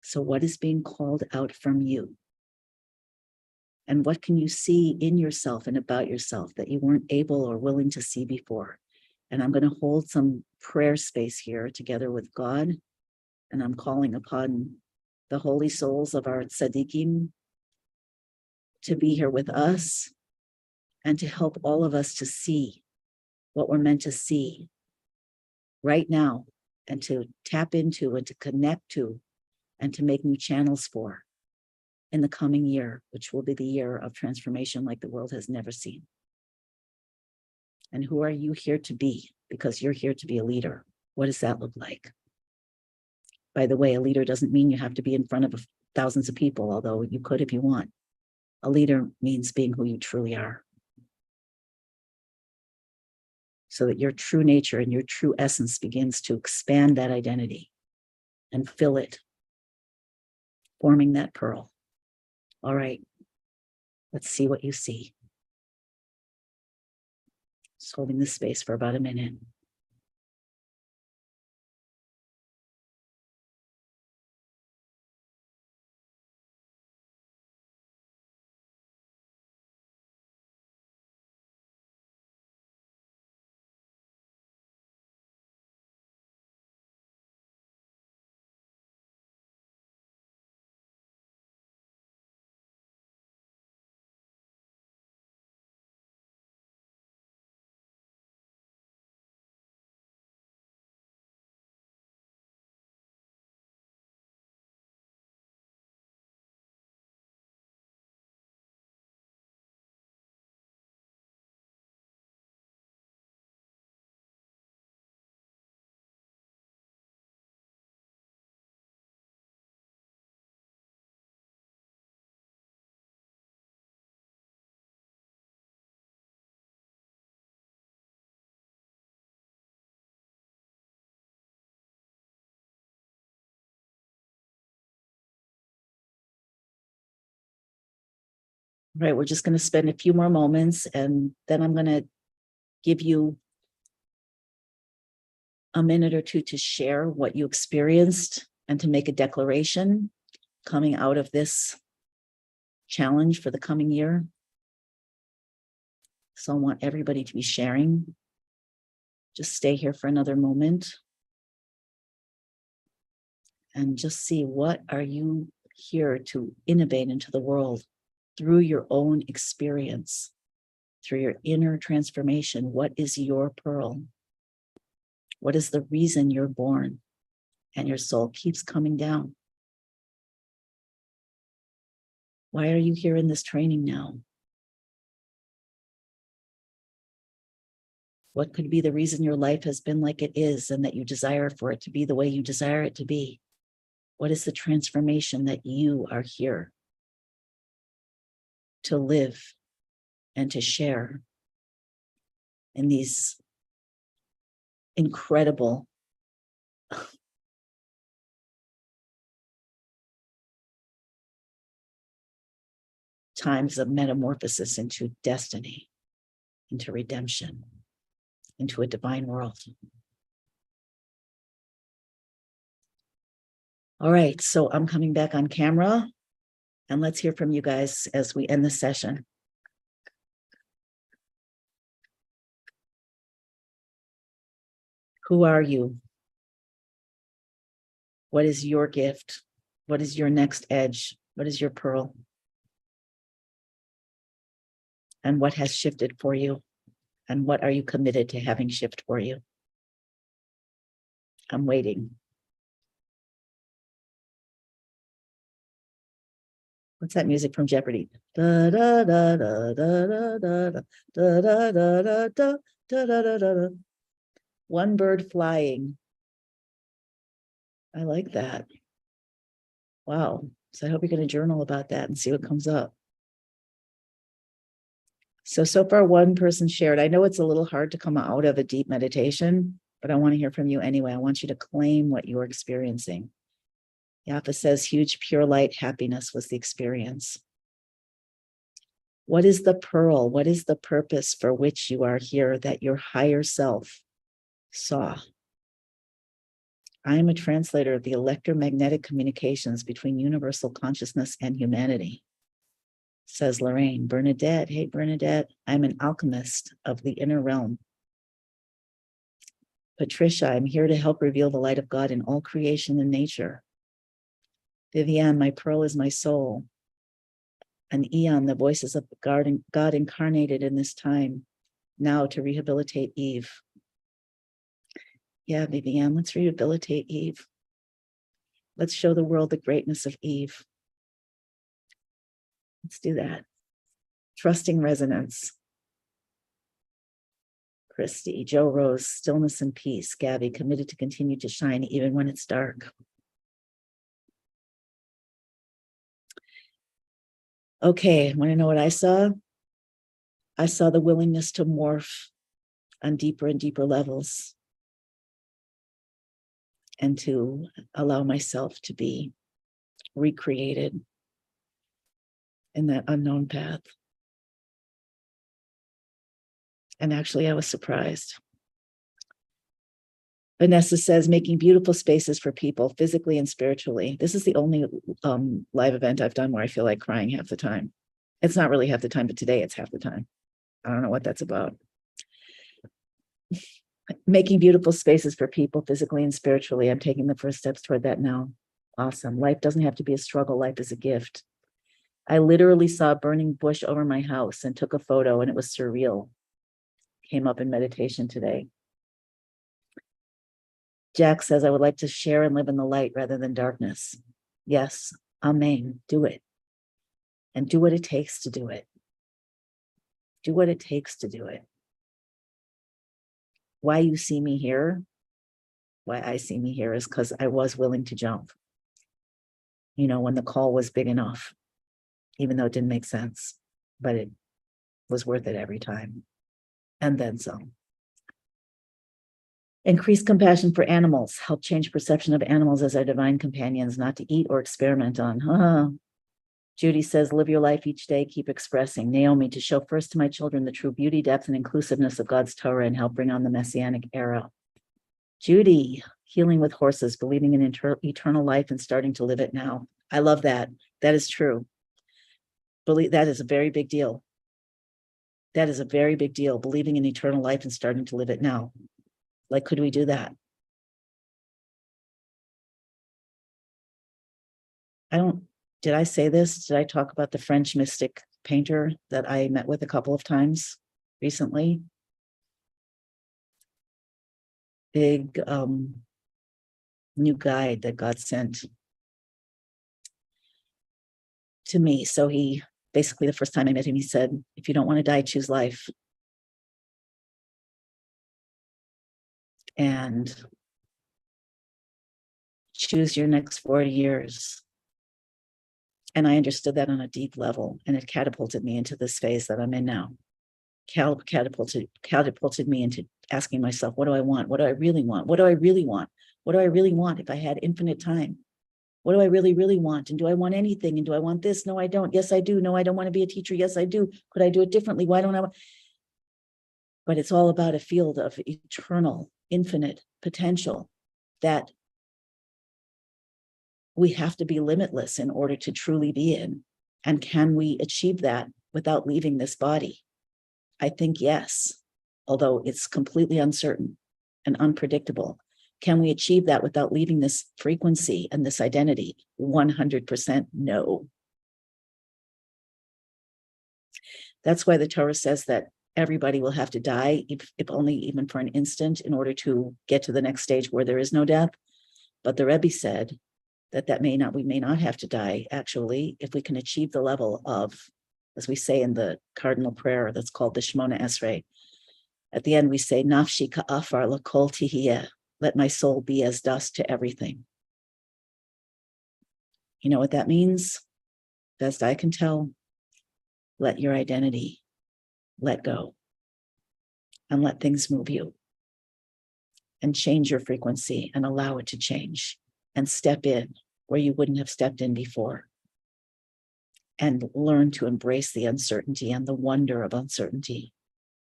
So what is being called out from you? And what can you see in yourself and about yourself that you weren't able or willing to see before? And I'm going to hold some prayer space here together with God. And I'm calling upon the holy souls of our tzaddikim to be here with us and to help all of us to see what we're meant to see right now, and to tap into and to connect to and to make new channels for in the coming year, which will be the year of transformation like the world has never seen. And who are you here to be? Because you're here to be a leader. What does that look like? By the way, a leader doesn't mean you have to be in front of thousands of people, although you could if you want. A leader means being who you truly are, so that your true nature and your true essence begins to expand that identity and fill it, forming that pearl. All right, let's see what you see. Just holding this space for about a minute. Right, we're just going to spend a few more moments, and then I'm going to give you a minute or two to share what you experienced and to make a declaration coming out of this challenge for the coming year. So I want everybody to be sharing. Just stay here for another moment. and just see, what are you here to innovate into the world through your own experience, through your inner transformation? What is your pearl? What is the reason you're born? And your soul keeps coming down. Why are you here in this training now? What could be the reason your life has been like it is and that you desire for it to be the way you desire it to be? What is the transformation that you are here to live and to share in these incredible times of metamorphosis into destiny, into redemption, into a divine world? All right, so I'm coming back on camera, and let's hear from you guys as we end the session. Who are you? What is your gift? What is your next edge? What is your pearl? And what has shifted for you? And what are you committed to having shift for you? I'm waiting. What's that music from Jeopardy? Da da da da da da da da da da da da da da da. One bird flying. I like that. Wow. So I hope you're going to journal about that and see what comes up. So far, one person shared. I know it's a little hard to come out of a deep meditation, but I want to hear from you anyway. I want you to claim what you're experiencing. Yafa says, huge pure light happiness was the experience. What is the pearl? What is the purpose for which you are here that your higher self saw? I am a translator of the electromagnetic communications between universal consciousness and humanity, says Lorraine. Bernadette, hey Bernadette, I'm an alchemist of the inner realm. Patricia, I'm here to help reveal the light of God in all creation and nature. Viviane, my pearl is my soul. An eon, the voices of God incarnated in this time, now to rehabilitate Eve. Yeah, Viviane, let's rehabilitate Eve. Let's show the world the greatness of Eve. Let's do that. Trusting resonance. Christy, Joe Rose, stillness and peace. Gabby, committed to continue to shine even when it's dark. Okay, want to know what I saw? I saw the willingness to morph on deeper and deeper levels and to allow myself to be recreated in that unknown path. And actually, I was surprised. Vanessa says, making beautiful spaces for people physically and spiritually. This is the only live event I've done where I feel like crying half the time. It's not really half the time, but today it's half the time. I don't know what that's about. Making beautiful spaces for people physically and spiritually. I'm taking the first steps toward that now. Awesome. Life doesn't have to be a struggle. Life is a gift. I literally saw a burning bush over my house and took a photo, and it was surreal. Came up in meditation today. Jack says, I would like to share and live in the light rather than darkness. Yes, amen. Do it. And do what it takes to do it. Do what it takes to do it. Why you see me here, why I see me here is because I was willing to jump. You know, when the call was big enough, even though it didn't make sense, but it was worth it every time. And then some. Increase compassion for animals, help change perception of animals as our divine companions, not to eat or experiment on. Judy says, live your life each day, keep expressing. Naomi, to show first to my children the true beauty, depth, and inclusiveness of God's Torah and help bring on the Messianic era. Judy, healing with horses, believing in eternal life and starting to live it now. I love that. That is true. That is a very big deal. That is a very big deal, believing in eternal life and starting to live it now. Like, could we do that? did I say this? Did I talk about the French mystic painter that I met with a couple of times recently? Big new guide that God sent to me. So he basically, the first time I met him, he said, if you don't want to die, choose life. And choose your next 40 years. And I understood that on a deep level, and it catapulted me into this phase that I'm in now. Catapulted me into asking myself, what do I want? What do I really want? What do I really want? What do I really want if I had infinite time? What do I really, really want? And do I want anything? And do I want this? No, I don't. Yes, I do. No, I don't want to be a teacher. Yes, I do. Could I do it differently? Why don't I? But it's all about a field of eternal, infinite potential that we have to be limitless in order to truly be in. And can we achieve that without leaving this body? I think yes, although it's completely uncertain and unpredictable. Can we achieve that without leaving this frequency and this identity? 100% no. That's why the Torah says that everybody will have to die, if only even for an instant, in order to get to the next stage where there is no death. But the Rebbe said that we may not have to die, actually, if we can achieve the level of, as we say in the cardinal prayer that's called the Shemona Esrei. At the end, we say, Nafshi ka'afar l'kol tihiyeh, let my soul be as dust to everything. You know what that means? Best I can tell, let your identity let go and let things move you and change your frequency and allow it to change and step in where you wouldn't have stepped in before, and learn to embrace the uncertainty and the wonder of uncertainty,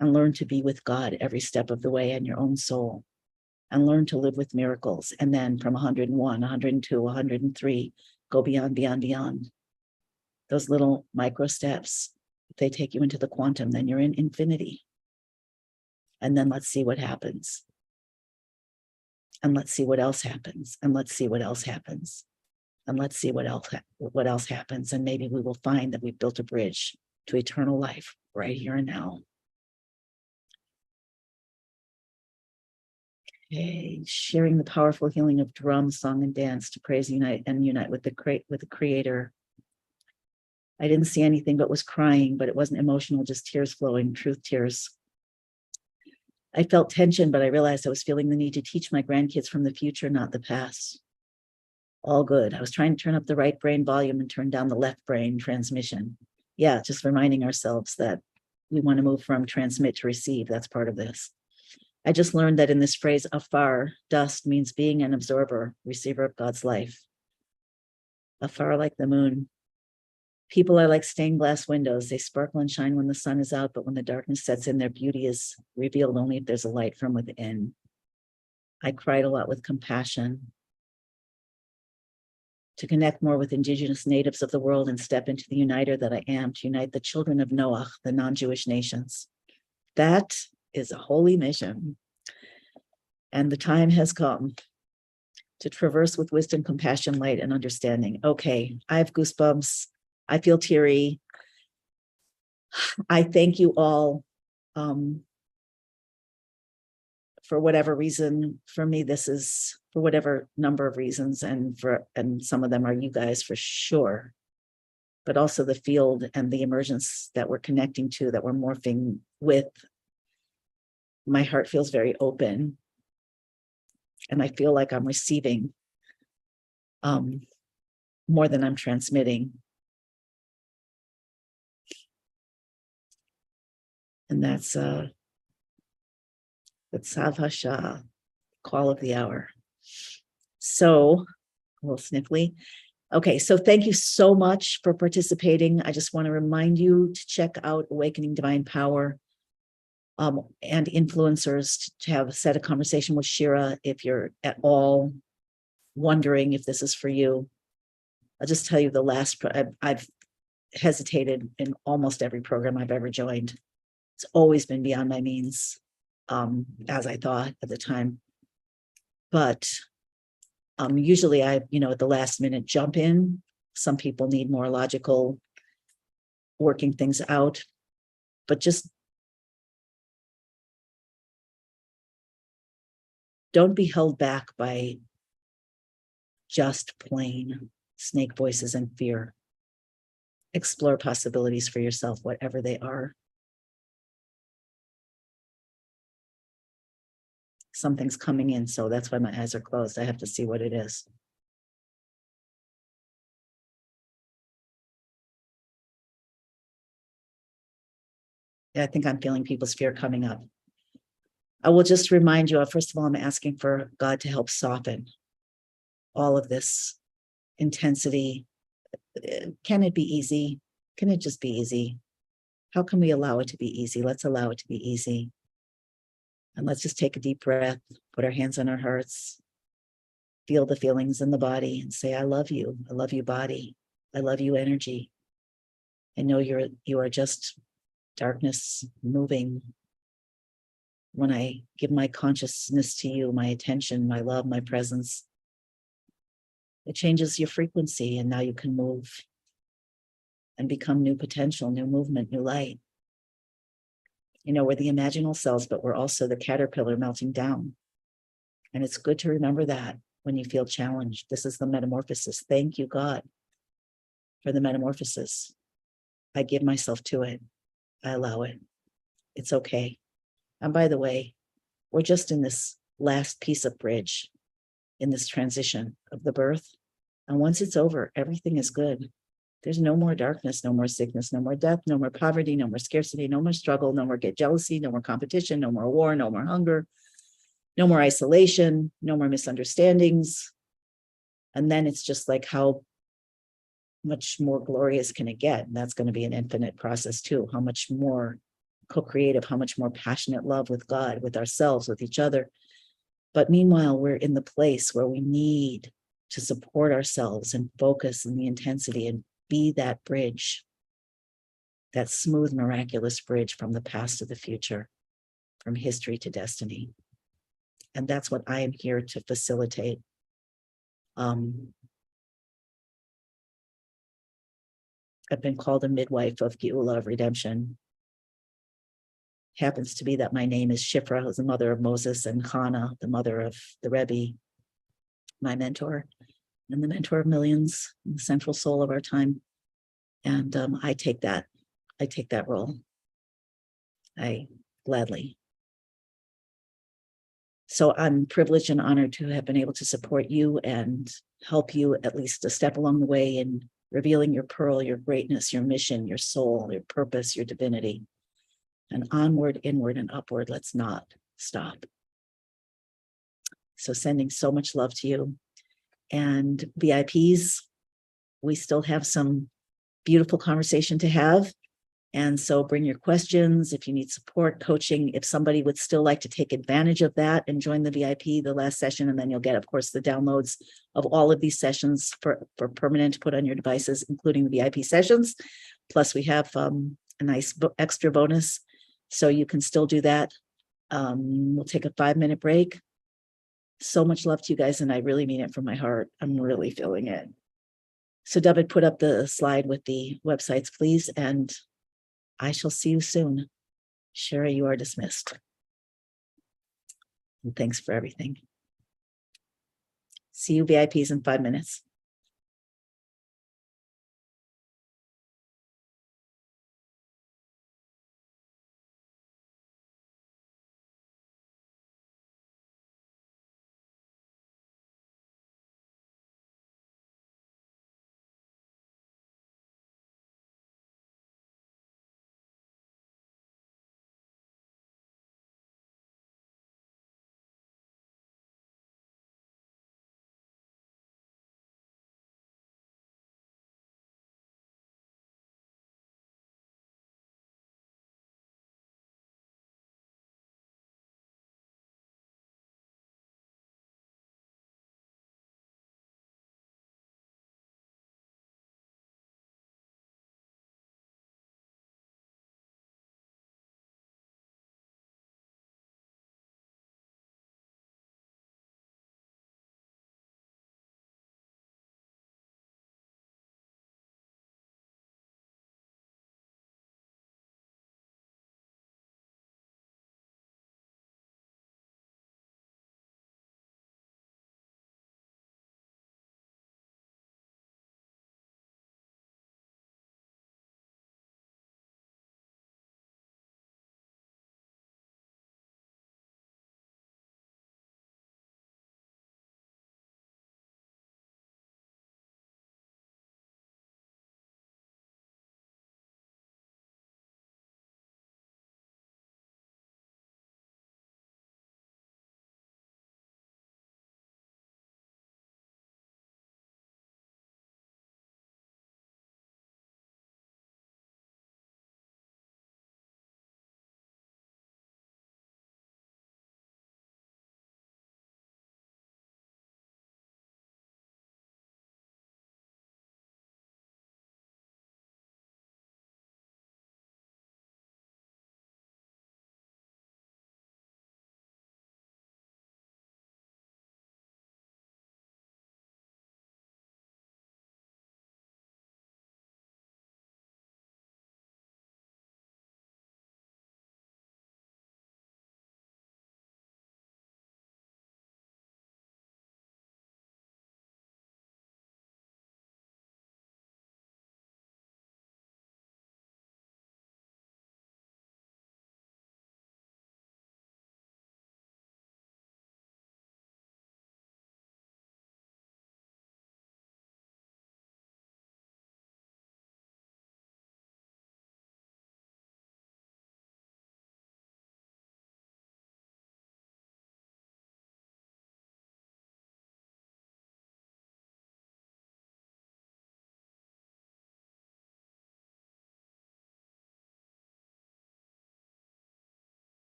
and learn to be with God every step of the way in your own soul, and learn to live with miracles. And then from 101, 102, 103, go beyond, beyond, beyond. Those little micro steps, if they take you into the quantum, then you're in infinity. And then let's see what happens. And let's see what else happens. And let's see what else happens. And let's see what else happens. And maybe we will find that we've built a bridge to eternal life right here and now. Okay, sharing the powerful healing of drum, song, and dance to praise, unite with the Creator. I didn't see anything but was crying, but it wasn't emotional, just tears flowing, truth tears. I felt tension, but I realized I was feeling the need to teach my grandkids from the future, not the past. All good. I was trying to turn up the right brain volume and turn down the left brain transmission. Yeah, just reminding ourselves that we want to move from transmit to receive. That's part of this. I just learned that in this phrase, afar, dust, means being an absorber, receiver of God's life. Afar like the moon. People are like stained glass windows. They sparkle and shine when the sun is out, but when the darkness sets in, their beauty is revealed only if there's a light from within. I cried a lot with compassion to connect more with indigenous natives of the world and step into the uniter that I am, to unite the children of Noah, the non-Jewish nations. That is a holy mission. And the time has come to traverse with wisdom, compassion, light, and understanding. Okay, I have goosebumps. I feel teary. I thank you all for whatever reason. For me, this is for whatever number of reasons, and some of them are you guys for sure, but also the field and the emergence that we're connecting to, that we're morphing with. My heart feels very open, and I feel like I'm receiving more than I'm transmitting. And that's the Tzav Hashah, call of the hour. So, a little sniffly. Okay, so thank you so much for participating. I just want to remind you to check out Awakening Divine Power and influencers, to have set a conversation with Shira if you're at all wondering if this is for you. I'll just tell you the last, I've hesitated in almost every program I've ever joined. It's always been beyond my means, as I thought at the time. But usually I, at the last minute jump in Some people need more logical working things out, but just don't be held back by just plain snake voices and fear. Explore possibilities for yourself, whatever they are. Something's coming in, so that's why my eyes are closed. I have to see what it is. Yeah, I think I'm feeling people's fear coming up. I will just remind you, first of all, I'm asking for God to help soften all of this intensity. Can it be easy? Can it just be easy? How can we allow it to be easy? Let's allow it to be easy. And let's just take a deep breath, put our hands on our hearts, feel the feelings in the body and say, I love you. I love you, body. I love you, energy. I know you are just darkness moving. When I give my consciousness to you, my attention, my love, my presence, it changes your frequency, and now you can move and become new potential, new movement, new light. You know, we're the imaginal cells, but we're also the caterpillar melting down. And it's good to remember that when you feel challenged. This is the metamorphosis. Thank you, God, for the metamorphosis. I give myself to it. I allow it. It's okay. And by the way, we're just in this last piece of bridge, in this transition of the birth. And once it's over, everything is good. There's no more darkness, no more sickness, no more death, no more poverty, no more scarcity, no more struggle, no more jealousy, no more competition, no more war, no more hunger, no more isolation, no more misunderstandings. And then it's just like, how much more glorious can it get? And that's going to be an infinite process too. How much more co-creative, how much more passionate love with God, with ourselves, with each other. But meanwhile, we're in the place where we need to support ourselves and focus on the intensity and be that bridge, that smooth, miraculous bridge from the past to the future, from history to destiny. And that's what I am here to facilitate. I've been called a midwife of Geula, of redemption. Happens to be that my name is Shifra, who's the mother of Moses, and Hannah, the mother of the Rebbe, my mentor, and the mentor of millions, the central soul of our time. And I take that role. I gladly. So I'm privileged and honored to have been able to support you and help you at least a step along the way in revealing your pearl, your greatness, your mission, your soul, your purpose, your divinity. And onward, inward, and upward, let's not stop. So sending so much love to you. And VIPs, we still have some beautiful conversation to have. And so bring your questions if you need support, coaching, if somebody would still like to take advantage of that and join the VIP, the last session, and then you'll get, of course, the downloads of all of these sessions for permanent to put on your devices, including the VIP sessions. Plus we have a nice extra bonus. So you can still do that. We'll take a 5-minute break. So much love to you guys, and I really mean it from my heart. I'm really feeling it. So David, put up the slide with the websites, please, and I shall see you soon. Sherry, you are dismissed. And thanks for everything. See you VIPs in 5 minutes.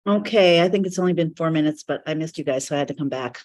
Okay, I think it's only been 4 minutes, but I missed you guys, so I had to come back.